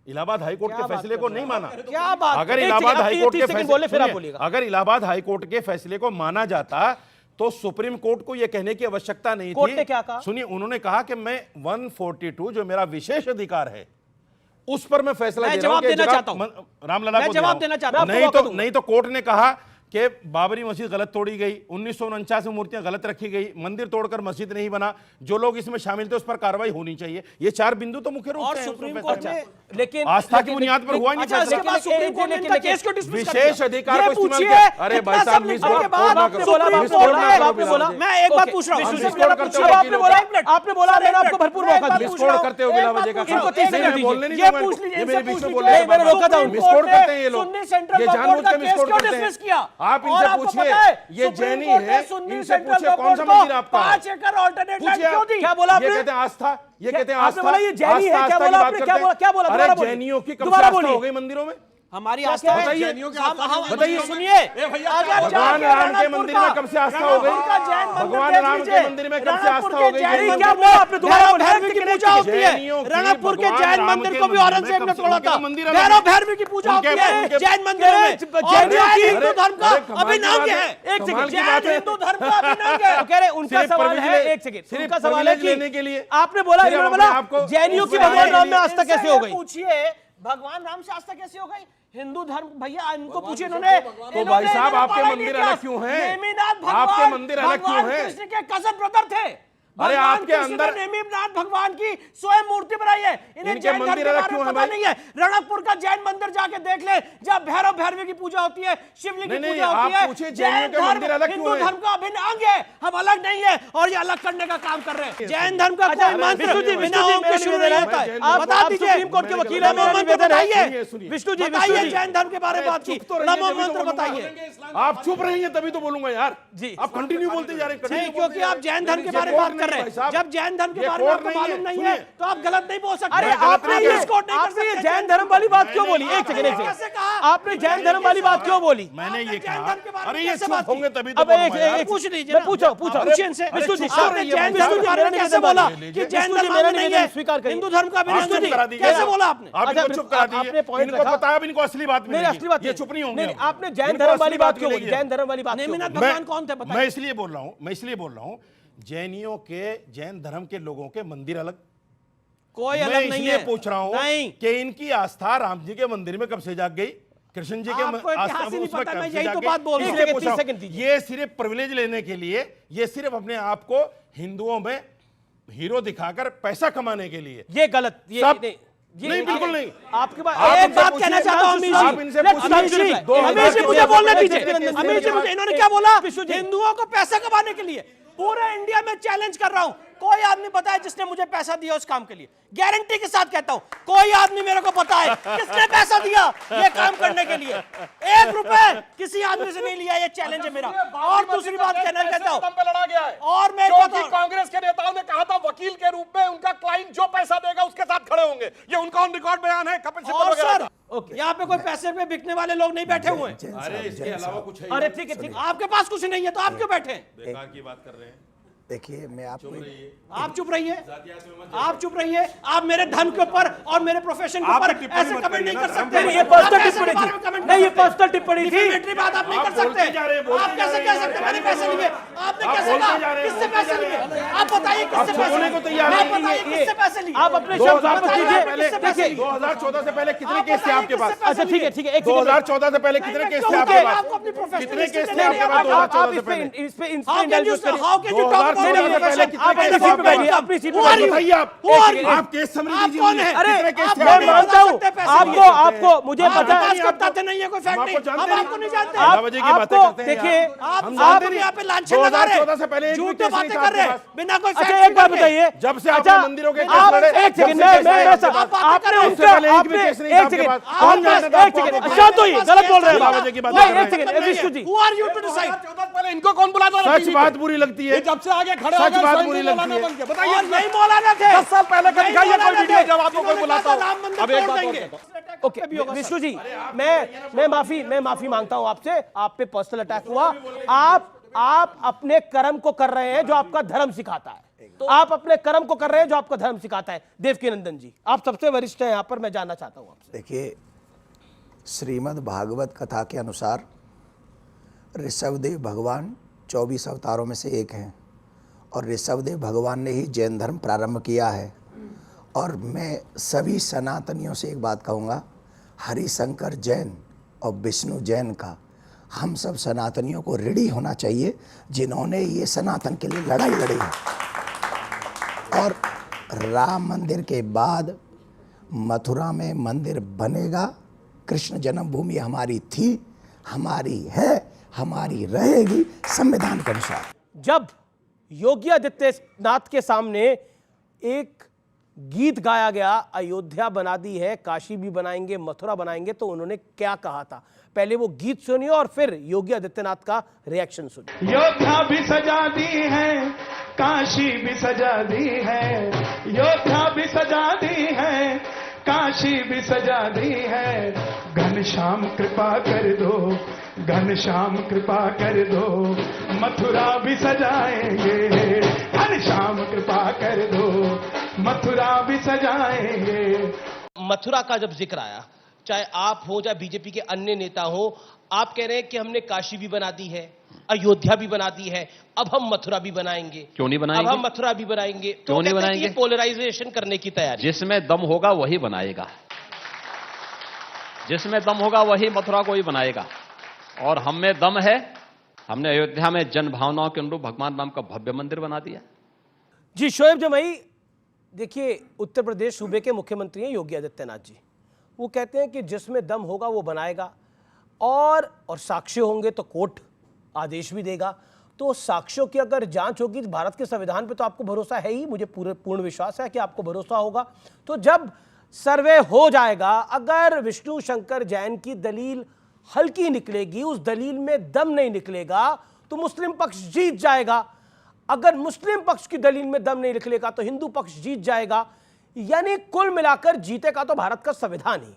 इलाहाबाद हाई कोर्ट के फैसले को नहीं माना। क्या बात? अगर इलाहाबाद हाई कोर्ट के फैसले, अगर इलाहाबाद हाई कोर्ट के फैसले को माना जाता तो सुप्रीम कोर्ट को यह कहने की आवश्यकता नहीं कोर्ट थी। ने क्या कहा? सुनिए, उन्होंने कहा कि मैं 142 जो मेरा विशेष अधिकार है उस पर मैं फैसला दे रहा हूं। रामलला को जवाब देना चाहता हूं। नहीं तो कोर्ट ने कहा कि बाबरी मस्जिद गलत तोड़ी गई, 1949 में मूर्तियां गलत रखी गई, मंदिर तोड़कर मस्जिद नहीं बना, जो लोग इसमें शामिल थे उस पर कार्रवाई होनी चाहिए। ये 4 बिंदु तो मुख्य रूप से सुप्रीम कोर्ट ने, लेकिन आस्था की बुनियाद पर हुआ नहीं। सुप्रीम कोर्ट ने इनका केस को डिसमिस कर दिया। विशेष अधिकार को इस्तेमाल किया। अरे भाई साहब, मैं एक बात पूछ रहा हूं, आपने बोला मैंने आपको भरपूर मौका दिया। मिसकोड करते हो बिला वजह का, इनको 30 सेकंड बोलने नहीं ये दो। पूछ लीजिए, ये मेरे बीच में बोल ये रहे हैं, मैंने रोका था। मिसकोड करते हैं ये लोग, सुन्नी सेंट्रल ये जानबूझ के मिसकोड करते हैं। आप इनसे पूछिए, ये जैनी है, इनसे पूछिए कौन सा मंदिर आपका? 5 एकड़ ऑल्टरनेट लैंड क्यों दी? क्या बोला आपने? ये कहते हैं आस्था, ये कहते हैं आस्था। ये जैनी है, क्या बोला आपने? क्या बोला? अरे जैनियों की कब से आस्था हो गई मंदिरों में? हमारी आस्था बताइए, बताइए, सुनिए, भगवान राम के मंदिर में कब से आस्था हो गई? भगवान राम के मंदिर में कब से आस्था हो गई? क्या बोला आपने? दोबारा भैरवी की पूजा होती है। रणकपुर के जैन मंदिर को भी औरंगजेब ने तोड़ा था। भैरव भैरवी की पूजा होती है जैन मंदिर में। हिंदू धर्म का अभिनव है। एक सेकंड, जैन हिंदू धर्म का अभिनव है। कह रहे उनका सवाल है, एक सेकंड, उनका सवाल है लेने के लिए आपने बोला जैनियों की भगवान राम में आस्था कैसे हो गई? पूछिए, भगवान राम से आस्था कैसे हो गई? हिंदू धर्म, भैया इनको पूछिए। इन्होंने तो भाई साहब आपके मंदिर अलग क्यों हैं? आपके मंदिर अलग क्यों हैं? कृष्ण के कजन ब्रदर थे। अरे आपके कृष्ण अंदर ने नेमिनाथ भगवान की स्वयं मूर्ति बनाई है। इन्हें इनके जैन धर्म मंदिर के अलग बारे में क्यों है पता भाई? नहीं है। रणकपुर का जैन मंदिर जाके देख ले, जहाँ भैरव भैरवी की पूजा होती है, शिवलिंग की नहीं, पूजा होती आप है। पूछिए जैन जैनियों के मंदिर अलग हिंदू क्यों है? धर्म का अभिन्न अंग है, हम अलग नहीं है और ये अलग करने का काम कर रहे हैं। जैन धर्म का कोई मंत्र बिना ओम के शुरू नहीं होता है। आप बता दीजिए, सुप्रीम कोर्ट के वकील हैं, मेरा मंत्र निवेदन है। बताइए, विष्णु जी, बताइए जैन धर्म के बारे में बात की, चुप तो रहिए, नमो तभी तो मंत्र बोलूंगा। बताइए। आप चुप रहेंगे तभी तो बोलूंगा यार जी। आप कंटिन्यू बोलते जा रहे हैं, नहीं, continue क्योंकि बोलते जा आप रहे जैन हैं। धर्म के ये बारे में कोर्ट बात कर नहीं रहे है भाई साहब। हैं। जब जैन धर्म के ये बारे में कोर्ट आपको नहीं है, मालूम नहीं सुनिए। है तो आप गलत नहीं बोल सकते। अरे गलत आपने नहीं ये है, कोर्ट नहीं कर आपने ये सकते। जैन धर्म वाली बात क्यों बोली? एक सेकंड, एक कैसे सेकंड, कहा? आपने जैन धर्म वाली बात क्यों बोली? मैंने ये जैन कहा धर्म के बारे में अरे ये कैसे चुप बात की? होंगे तभी तो अब एक बोलूंगा यार। पूछ लीजिए मैं ना। पूछो पूछो अरे, पूछिए इनसे। विष्णु जी, आपने जैन धर्म के बारे में कैसे बोला कि जैन धर्म मेरा नहीं निवेदन है, स्वीकार करिए। हिंदू धर्म का भी आप नहीं चुप करा है? दीजिए। कैसे बोला आपने? आप इनको चुप करा आपने दीजिए, पॉइंट इनको रखा। पता है अब इनको असली बात नहीं, मिलेगी। असली बात ये चुप नहीं होंगे नहीं, अब। आपने जैन इनको धर्म असली वाली बात क्यों बोली? मिलेगी। जैन धर्म वाली बात क्यों नेमिनाथ बोली? भगवान कौन थे बताइए? मैं इसलिए बोल रहा हूँ जैनियों के जैन धर्म के लोगों के मंदिर अलग, कोई मैं अलग नहीं इसलिए है। पूछ रहा हूँ नहीं, कि इनकी आस्था राम जी के मंदिर में कब से जाग गई, कृष्ण जी के आपको इतिहास ही नहीं उसमें पता, कब मैं से यही जाग तो गई? बात बोल रहा हूँ। इसलिए एक पूछ सेकंड, रहा हूँ। 30 सेकंड दीजिए। ये सिर्फ प्रिविलेज लेने के लिए, ये सिर्फ अपने आप को हिंदुओं में हीरो दिखाकर पैसा कमाने के लिए, ये गलत, ये सब नहीं, बिल्कुल नहीं। आपकी बात आप एक इनसे बात पूछिए, कहना चाहता हूं अमीश आप जी। इनसे Let's पूछिए। अमीश जी, 2000 अमीश जी मुझे बोलने दीजिए। अमीश जी मुझे इन्होंने क्या बोला? विष्णु जी। हिंदुओं को पैसा कमाने के लिए पूरे इंडिया में चैलेंज कर रहा हूं, कोई आदमी बताए जिसने मुझे पैसा दिया उस काम के लिए। गारंटी के साथ कहता हूं, कोई आदमी मेरे को पता है किसने पैसा दिया ये काम करने के लिए। 1 रुपए किसी आदमी से नहीं लिया, ये चैलेंज है मेरा। और दूसरी बात कहना चाहता हूं, लड़ा गया है और मैं क्योंकि कांग्रेस के नेताओं ने कहा था वकील के रूप में उनका क्लाइंट जो पैसा देगा उसके साथ खड़े होंगे। ये उनका ऑन रिकॉर्ड बयान है कपिल सिब्बल और वगैरह सर का। यहाँ पे कोई पैसे पे बिकने वाले लोग नहीं बैठे हुए हैं। अरे इसके अलावा कुछ है? अरे ठीक है, ठीक है। आपके पास कुछ नहीं है तो आप क्यों बैठे हैं? बेकार की बात कर रहे हैं। देखिए मैं आपको आप चुप रहिए, आप चुप रहिए। आप मेरे धर्म के ऊपर और मेरे प्रोफेशन के ऊपर ऐसे कमेंट नहीं कर सकते। ये पर्सनल टिप्पणी थी, नहीं ये पर्सनल टिप्पणी थी। डिफेमेटरी बात आप नहीं कर सकते। आप कैसे कह सकते मैंने पैसे लिए? आपने कैसे कहा? किससे पैसे लिए? आप बताइए किससे पैसे लिए? को तैयार आप बताइए किससे पैसे लिए? आप अपने शब्द वापस लीजिए। देखिए 2014 से पहले कितने केस थे आपके पास? अच्छा ठीक है, ठीक है, एक सेकंड। 2014 से पहले कितने केस थे आपके पास? कितने केस थे आपके पास 2014 से पहले? इस पे How can you say- how can you talk about 2014 से पहले education? कितने आप केस अपनी थे सीट पे आपके बैठिए, पास? अपनी सीट पे Who are बैठिए। you? बताइए आप। Who are you? आप केस समरी आप दीजिए कौन मुझे। है? अरे कितने केस थे मैं आपके पास? मानता हूँ, सकते हैं पैसे आपको लिए। आपको मुझे आपके पता पास है। कोई तथ्य नहीं है, कोई फैक्ट आपको नहीं। जानते हम नहीं। आपको नहीं जानते। आप बजे की बातें आपको करते हैं देखिए, यार। आप हम आप जानते नहीं। यहाँ पे लांछन लगा रहे 2014 से पहले हैं, एक भी झूठे केस नहीं बातें था कर आपके रहे हैं पास। बिना कोई अच्छा फैक्ट एक बात बताइए, जब से आपने मंदिरों के केस आप लड़े, एक जब सेकंड से केस लड़े, मैं सब आप बातें आपने कर रहे हैं। उनका पहले एक भी आपने केस नहीं था एक आपके सेकंड पास। आप हम जानते थे एक आपको सेकंड आपको शांत होइए, गलत बोल रहे हैं बाबा जी की बात नहीं, कर रहे एक second Vishnu ji, Who are you to decide? पहले इनको कौन बुलाता था सच टीवी बात पे? बुरी लगती है। ये जब से आगे खड़े हो सच गए बात स्वयं बुरी मौलाना लगती है। बन के बताइए और नहीं मौलाना थे। 10 साल पहले का नहीं दिखाइए कोई मौलाना वीडियो थे। जब आपको कोई जिन्होंने बुलाता कहा हो। था राम मंदिर अब एक तोड़ बात और देंगे। कहता हूं। ओके विष्णु जी, मैं माफी मांगता हूं आपसे, आप पे पर्सनल अटैक हुआ। आप अपने कर्म को कर रहे हैं जो आपका धर्म सिखाता है, तो आप अपने कर्म को कर रहे हैं जो आपका धर्म सिखाता है। देवकीनंदन जी, आप सबसे वरिष्ठ हैं यहाँ पर, मैं जानना चाहता हूं आपसे। देखिए श्रीमद् भागवत कथा के अनुसार ऋषभदेव भगवान 24 अवतारों में से एक हैं और ऋषभदेव भगवान ने ही जैन धर्म प्रारंभ किया है। और मैं सभी सनातनियों से एक बात कहूँगा, हरिशंकर जैन और विष्णु जैन का हम सब सनातनियों को ऋणी होना चाहिए जिन्होंने ये सनातन के लिए लड़ाई लड़ी है। और राम मंदिर के बाद मथुरा में मंदिर बनेगा। कृष्ण जन्मभूमि हमारी थी, हमारी है, हमारी रहेगी संविधान के अनुसार। जब योगी आदित्यनाथ के सामने एक गीत गाया गया, अयोध्या बना दी है, काशी भी बनाएंगे, मथुरा बनाएंगे, तो उन्होंने क्या कहा था? पहले वो गीत सुनिए और फिर योगी आदित्यनाथ का रिएक्शन सुनिए। योद्धा भी सजा दी है, काशी भी सजा दी है, योद्धा भी सजा दी है, काशी भी सजा दी है। घनश्याम कृपा कर दो, घनश्याम कृपा कर दो, मथुरा भी सजाएंगे। घनश्याम कृपा कर दो, मथुरा भी सजाएंगे। मथुरा का जब जिक्र आया, चाहे आप हो चाहे बीजेपी के अन्य नेता हो, आप कह रहे हैं कि हमने काशी भी बना दी है, अयोध्या भी बना दी है, अब हम मथुरा भी बनाएंगे। क्यों नहीं बनाएंगे? अब हम मथुरा भी बनाएंगे। तो क्यों नहीं कहते हैं कि बनाएंगे? ये पोलराइजेशन करने की तैयारी। जिसमें दम होगा वही बनाएगा, जिसमें दम होगा वही मथुरा को ही बनाएगा। और हम में दम है, हमने अयोध्या में जन भावनाओं के अनुरूप भगवान राम का भव्य मंदिर बना दिया। जी शोएब जमई, देखिए उत्तर प्रदेश सूबे के मुख्यमंत्री हैं योगी आदित्यनाथ जी। वो कहते हैं कि जिसमें दम होगा वो बनाएगा, और साक्ष्य होंगे तो कोर्ट आदेश भी देगा। तो साक्ष्यों की अगर जांच होगी भारत के संविधान पे तो आपको भरोसा है ही, मुझे पूर्ण विश्वास है कि आपको भरोसा होगा। तो जब सर्वे हो जाएगा, अगर विष्णु शंकर जैन की दलील हल्की निकलेगी, उस दलील में दम नहीं निकलेगा, तो मुस्लिम पक्ष जीत जाएगा। अगर मुस्लिम पक्ष की दलील में दम नहीं निकलेगा तो हिंदू पक्ष जीत जाएगा। यानी कुल मिलाकर जीतेगा तो भारत का संविधान ही।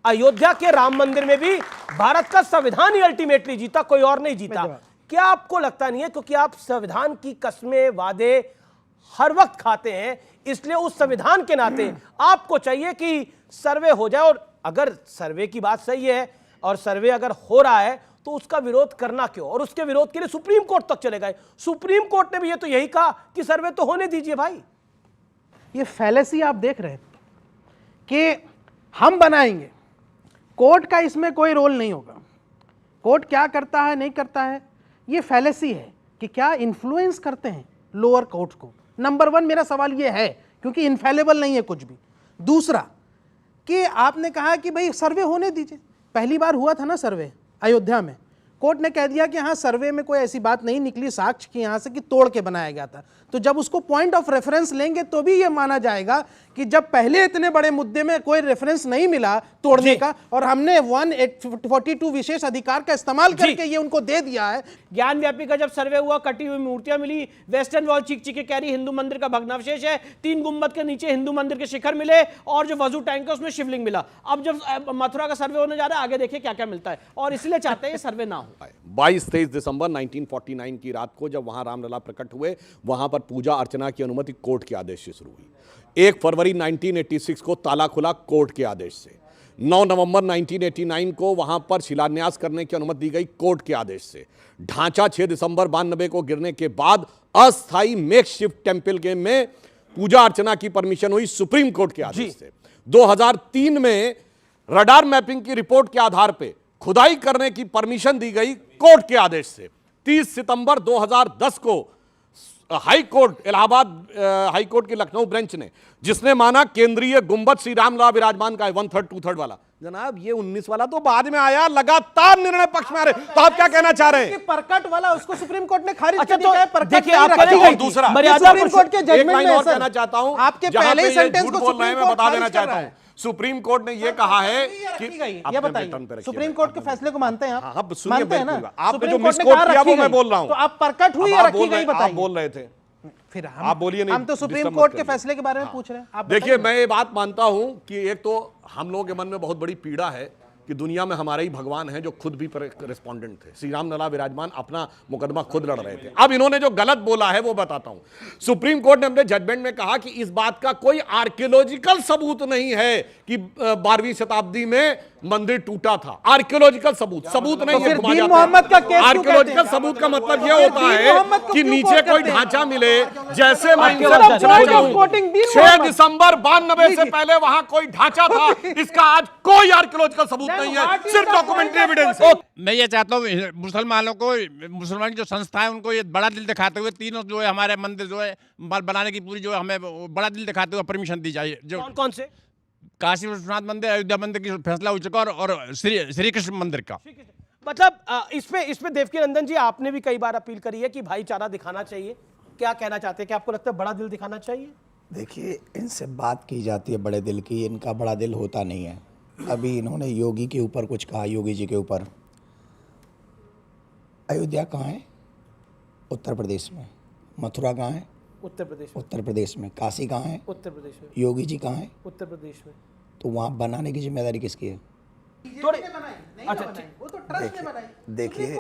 अयोध्या के राम मंदिर में भी भारत का संविधान ही अल्टीमेटली जीता, कोई और नहीं जीता। क्या आपको लगता नहीं है, क्योंकि आप संविधान की कस्में वादे हर वक्त खाते हैं, इसलिए उस संविधान के नाते आपको चाहिए कि सर्वे हो जाए, और अगर सर्वे की बात सही है और सर्वे अगर हो रहा है तो उसका विरोध करना क्यों? और उसके विरोध के लिए सुप्रीम कोर्ट तक चले गए। सुप्रीम कोर्ट ने भी ये तो यही कहा कि सर्वे तो होने दीजिए भाई। ये फैलेसी आप देख रहे हैं कि हम बनाएंगे, कोर्ट का इसमें कोई रोल नहीं होगा, कोर्ट क्या करता है नहीं करता है, ये फैलेसी है कि क्या इन्फ्लुएंस करते हैं लोअर कोर्ट को। नंबर 1 मेरा सवाल ये है, क्योंकि इनफेलेबल नहीं है कुछ भी। दूसरा कि आपने कहा कि भाई सर्वे होने दीजिए, पहली बार हुआ था ना सर्वे अयोध्या में, कोर्ट ने कह दिया कि हाँ सर्वे में कोई ऐसी बात नहीं निकली साक्ष्य की यहाँ से कि तोड़ के बनाया गया था। तो जब उसको पॉइंट ऑफ रेफरेंस लेंगे तो भी ये माना जाएगा कि जब पहले इतने बड़े मुद्दे में कोई रेफरेंस नहीं मिला तोड़ने का, और हमने 142 विशेष अधिकार का इस्तेमाल करके ये उनको दे दिया है। ज्ञान व्यापी का जब सर्वे हुआ, कटी हुई मूर्तियां मिली, वेस्टर्न वॉल चीख चीख के कह रही हिंदू मंदिर का भग्नावशेष है, 3 गुंबद के नीचे हिंदू मंदिर के शिखर मिले, और जो वजू टैंक है उसमें शिवलिंग मिला। अब जब मथुरा का सर्वे होने जा रहा है, आगे देखिए क्या क्या मिलता है, और इसलिए चाहते हैं ये सर्वे ना हो। 22-23 दिसंबर 1949 की रात को जब वहां रामलला प्रकट हुए, वहां पर पूजा अर्चना की अनुमति कोर्ट के आदेश से शुरू हुई। 1 फरवरी 1986 को ताला खुला कोर्ट के आदेश से। 9 नवंबर 1989 को वहां पर शिलान्यास करने की अनुमति दी गई कोर्ट के आदेश से। ढांचा 6 दिसंबर 92 को गिरने के बाद अस्थायी मेकशिफ्ट टेंपल के में पूजा अर्चना की परमिशन हुई सुप्रीम कोर्ट के आदेश से। 2003 में रडार मैपिंग की रिपोर्ट के आधार पर खुदाई करने की परमिशन दी गई कोर्ट के आदेश से। 30 सितंबर 2010 को high court Allahabad high court की लखनऊ बेंच ने, जिसने माना केंद्रीय गुंबद श्री रामलला विराजमान का है 1/3 2/3 वाला। जनाब ये 19 वाला तो बाद में आया, लगातार निर्णय पक्ष में आ रहे। तो आप क्या कहना चाह रहे हैं? परकट वाला उसको सुप्रीम कोर्ट ने खारिज कर दिया है। देखिए आप करेंगे दूसरा सुप्रीम कोर्ट के जजमेंट में और कहना चाहता हूं, आपके पहले ही सेंटेंस को बोल रहे हैं, मैं बता देना चाहता हूं, सुप्रीम कोर्ट ने यह कहा है कि ये बताइए सुप्रीम कोर्ट के फैसले को मानते हैं आप? हाँ, सुनिए, मानते हैं ना? आपने जो मिसकोट किया वो मैं बोल रहा हूं। तो आप परकट हुई या रखी गई बताइए। आप बोल रहे थे, फिर आप बोलिए नहीं। हम तो सुप्रीम कोर्ट के फैसले के बारे में पूछ रहे हैं। देखिए मैं ये बात मानता हूं कि एक तो हम लोगों के मन में बहुत बड़ी पीड़ा है कि दुनिया में हमारे ही भगवान हैं जो खुद भी रेस्पोंडेंट थे। श्री रामलला विराजमान अपना मुकदमा खुद लड़ रहे थे। अब इन्होंने जो गलत बोला है वो बताता हूं। सुप्रीम कोर्ट ने अपने जजमेंट में कहा कि इस बात का कोई आर्कियोलॉजिकल सबूत नहीं है कि 12वीं शताब्दी में मंदिर टूटा था। आर्कियोलॉजिकल सबूत नहीं है। आर्कियोलॉजिकल सबूत का मतलब यह होता है कि नीचे कोई ढांचा मिले, जैसे मैं 6 दिसंबर 92 से पहले वहां कोई ढांचा था, इसका आज कोई आर्कियोलॉजिकल सबूत नहीं है, सिर्फ डॉक्यूमेंट्री एविडेंस है। मैं ये चाहता हूँ मुसलमानों को, मुसलमान की जो संस्था है उनको ये बड़ा दिल दिखाते हुए तीनों जो है हमारे मंदिर जो है बनाने की पूरी जो है हमें बड़ा दिल दिखाते हुए परमिशन दी जाए। जो कौन से? काशी विश्वनाथ मंदिर, अयोध्या मंदिर की फैसला हो चुका और श्री कृष्ण मंदिर का। मतलब इस पे देवकी नंदन जी आपने भी कई बार अपील करी है कि भाईचारा दिखाना चाहिए, क्या कहना चाहते हैं कि आपको लगता है बड़ा दिल दिखाना चाहिए? देखिए इनसे बात की जाती है बड़े दिल की, इनका बड़ा दिल होता नहीं है। अभी इन्होंने योगी के ऊपर कुछ कहा, योगी जी के ऊपर। अयोध्या कहाँ है? उत्तर प्रदेश में। मथुरा कहाँ है? उत्तर प्रदेश में। उत्तर प्रदेश में। काशी कहाँ है? उत्तर प्रदेश में। योगी जी कहाँ है? उत्तर प्रदेश में। तो वहाँ बनाने की जिम्मेदारी किसकी है? देखिए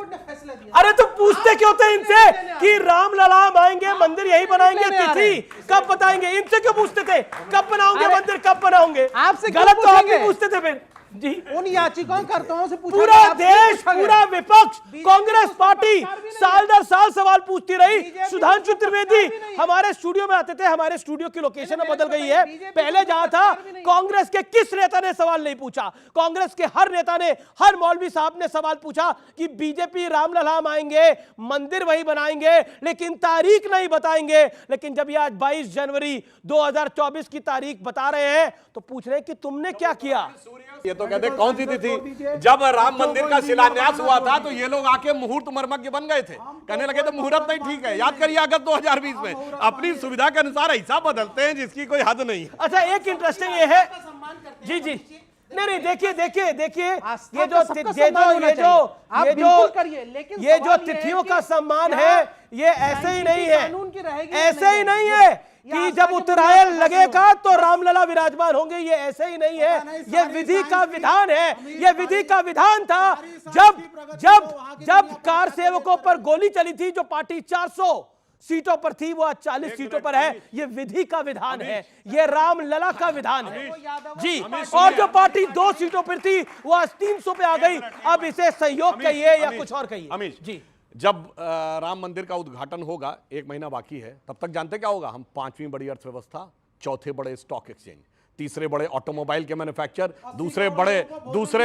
अरे तो पूछते क्यों थे इनसे कि रामलला आएंगे मंदिर यही बनाएंगे, तिथि कब बताएंगे? इनसे क्यों पूछते थे कब बनाओगे मंदिर, कब बनाओगे? आपसे गलत तो आप ही पूछते थे। फिर जी उन याचिकाकर्ताओं से पूछा पूरा देश, पूरा विपक्ष, कांग्रेस पार्टी साल दर साल सवाल पूछती रही। सुधांशु त्रिवेदी हमारे स्टूडियो में आते थे, हमारे स्टूडियो की लोकेशन बदल गई है। पहले जहां था, कांग्रेस के किस नेता ने सवाल नहीं पूछा? कांग्रेस के हर नेता ने, हर मौलवी साहब ने सवाल पूछा कि बीजेपी रामलला आएंगे, मंदिर वही बनाएंगे, लेकिन तारीख नहीं बताएंगे। लेकिन जब ये आज 22 जनवरी 2024 की तारीख बता रहे हैं तो पूछ रहे हैं कि तुमने क्या किया? ये तो कहते कौन सी तिथि? जब राम मंदिर का शिलान्यास हुआ था तो ये लोग आके मुहूर्त मर्मज्ञ बन गए थे, कहने लगे थे मुहूर्त नहीं ठीक है। याद करिए अगस्त 2020 में अपनी सुविधा के अनुसार ऐसा बदलते हैं जिसकी कोई हद नहीं। अच्छा, एक इंटरेस्टिंग ये है, जी जी, नहीं देखिए देखिए देखिए, ये जो तिथियों का सम्मान है, ये ऐसे ही नहीं है, ऐसे ही नहीं है कि जब उत्तरायण लगेगा तो रामलला विराजमान होंगे, ये ऐसे ही नहीं है। ये विधि का विधान है, ये विधि का विधान था। जब कार सेवकों पर गोली चली थी, जो पार्टी 400 सीटों पर थी, वो आज 40 सीटों पर है। ये विधि का विधान है, ये रामलला का विधान है जी। और जो पार्टी 2 सीटों पर थी, वो आज 300 पे आ गई। अब इसे संयोग कहिए या कुछ और कहिए जी। जब राम मंदिर का उद्घाटन होगा, 1 महीना बाकी है, तब तक जानते क्या होगा? हम 5वीं बड़ी अर्थव्यवस्था, 4थे बड़े स्टॉक एक्सचेंज, तीसरे बड़े ऑटोमोबाइल के मैन्युफैक्चरर, दूसरे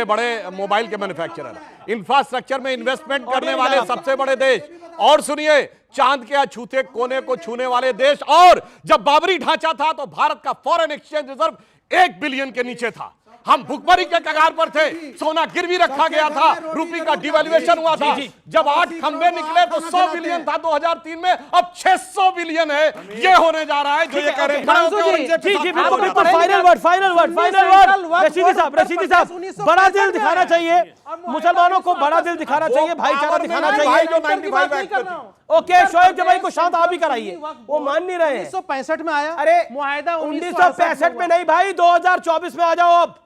बड़े मोबाइल के मैन्युफैक्चरर, इंफ्रास्ट्रक्चर में इन्वेस्टमेंट करने वाले सबसे बड़े देश, और सुनिए चांद के अछूते कोने को छूने वाले देश। और जब बाबरी ढांचा था तो भारत का फॉरेन एक्सचेंज रिजर्व 1 बिलियन के नीचे था। हम भुखमरी के कगार पर थे, सोना गिरवी रखा गया था, रुपये का डिवैल्यूएशन हुआ था। जब 8 खंबे निकले तो 100 बिलियन था 2003 में, अब 600 बिलियन है। ये होने जा रहा है जो ये कह रहे हैं। रशीदी साहब, बड़ा दिल दिखाना चाहिए, मुसलमानों को बड़ा दिल दिखाना चाहिए, भाईचारा दिखाना चाहिए। ओके, शोएब जमाई को शांत आप ही कराइए, वो मान नहीं रहे हैं। 1965 में आया, अरे मुआहिदा 1965 में नहीं भाई, 2024 में आ जाओ। अब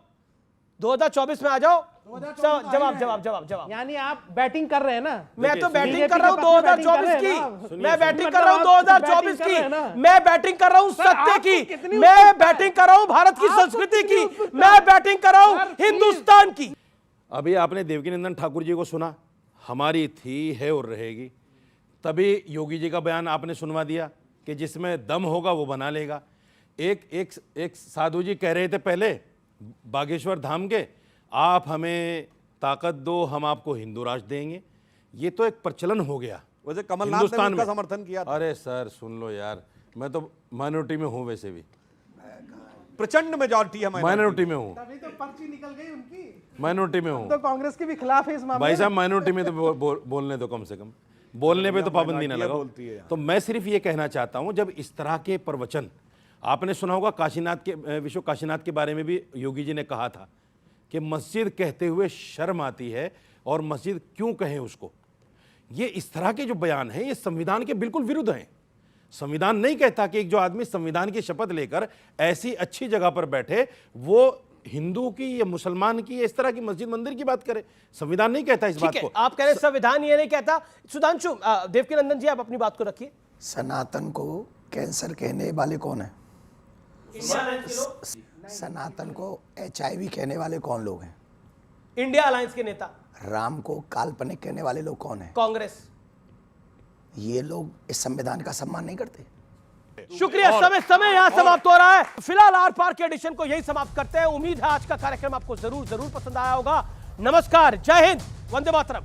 2024 में आ जाओ। जवाब। यानी आप बैटिंग कर रहे हैं ना? मैं तो बैटिंग कर रहा हूं 2024 की, मैं बैटिंग कर रहा हूं 2024 की, मैं बैटिंग कर रहा हूं सत्य की, मैं बैटिंग कर रहा हूं भारत की संस्कृति की, मैं बैटिंग कर रहा हूं हिंदुस्तान की। अभी आपने देवकीनंदन ठाकुर जी को सुना, हमारी थी, है और रहेगी। तभी योगी जी का बयान आपने सुनवा दिया कि जिसमें दम होगा वो बना लेगा। एक साधु जी कह रहे थे पहले बागेश्वर धाम के, आप हमें ताकत दो, हम आपको हिंदू राष्ट्र देंगे। ये तो एक प्रचलन हो गया। वैसे कमलनाथ ने उसका समर्थन किया था। अरे सर सुन लो यार, मैं तो माइनॉरिटी में हूँ, वैसे भी प्रचंड मेजॉरिटी है, माइनॉरिटी में हूँ, तभी तो पर्ची निकल गई उनकी, माइनॉरिटी में हूँ। तो कांग्रेस के भी खिलाफ है इस मामले भाई साहब, माइनॉरिटी में तो बोलने दो, कम से कम बोलने पे तो पाबंदी ना लगाओ। तो मैं सिर्फ ये कहना चाहता हूँ, जब इस तरह के प्रवचन, आपने सुना होगा काशीनाथ के, विश्व काशीनाथ के बारे में भी योगी जी ने कहा था कि मस्जिद कहते हुए शर्म आती है, और मस्जिद क्यों कहें उसको। ये इस तरह के जो बयान हैं, ये संविधान के बिल्कुल विरुद्ध हैं। संविधान नहीं कहता कि एक जो आदमी संविधान की शपथ लेकर ऐसी अच्छी जगह पर बैठे, वो हिंदू की या मुसलमान की, इस तरह की मस्जिद मंदिर की बात करे। संविधान नहीं कहता इस बात को। आप कह रहे संविधान ये नहीं कहता। सुधांशु, देवकीनंदन जी आप अपनी बात को रखिए। सनातन को कैंसर कहने वाले कौन है? सनातन को HIV कहने वाले कौन लोग हैं? इंडिया अलायंस के नेता। राम को काल्पनिक कहने वाले लोग कौन हैं? कांग्रेस। ये लोग इस संविधान का सम्मान नहीं करते। शुक्रिया। समय यहां समाप्त हो रहा है। फिलहाल आर पार के एडिशन को यही समाप्त करते हैं। उम्मीद है आज का कार्यक्रम आपको जरूर पसंद आया होगा। नमस्कार, जय हिंद, वंदे मातरम।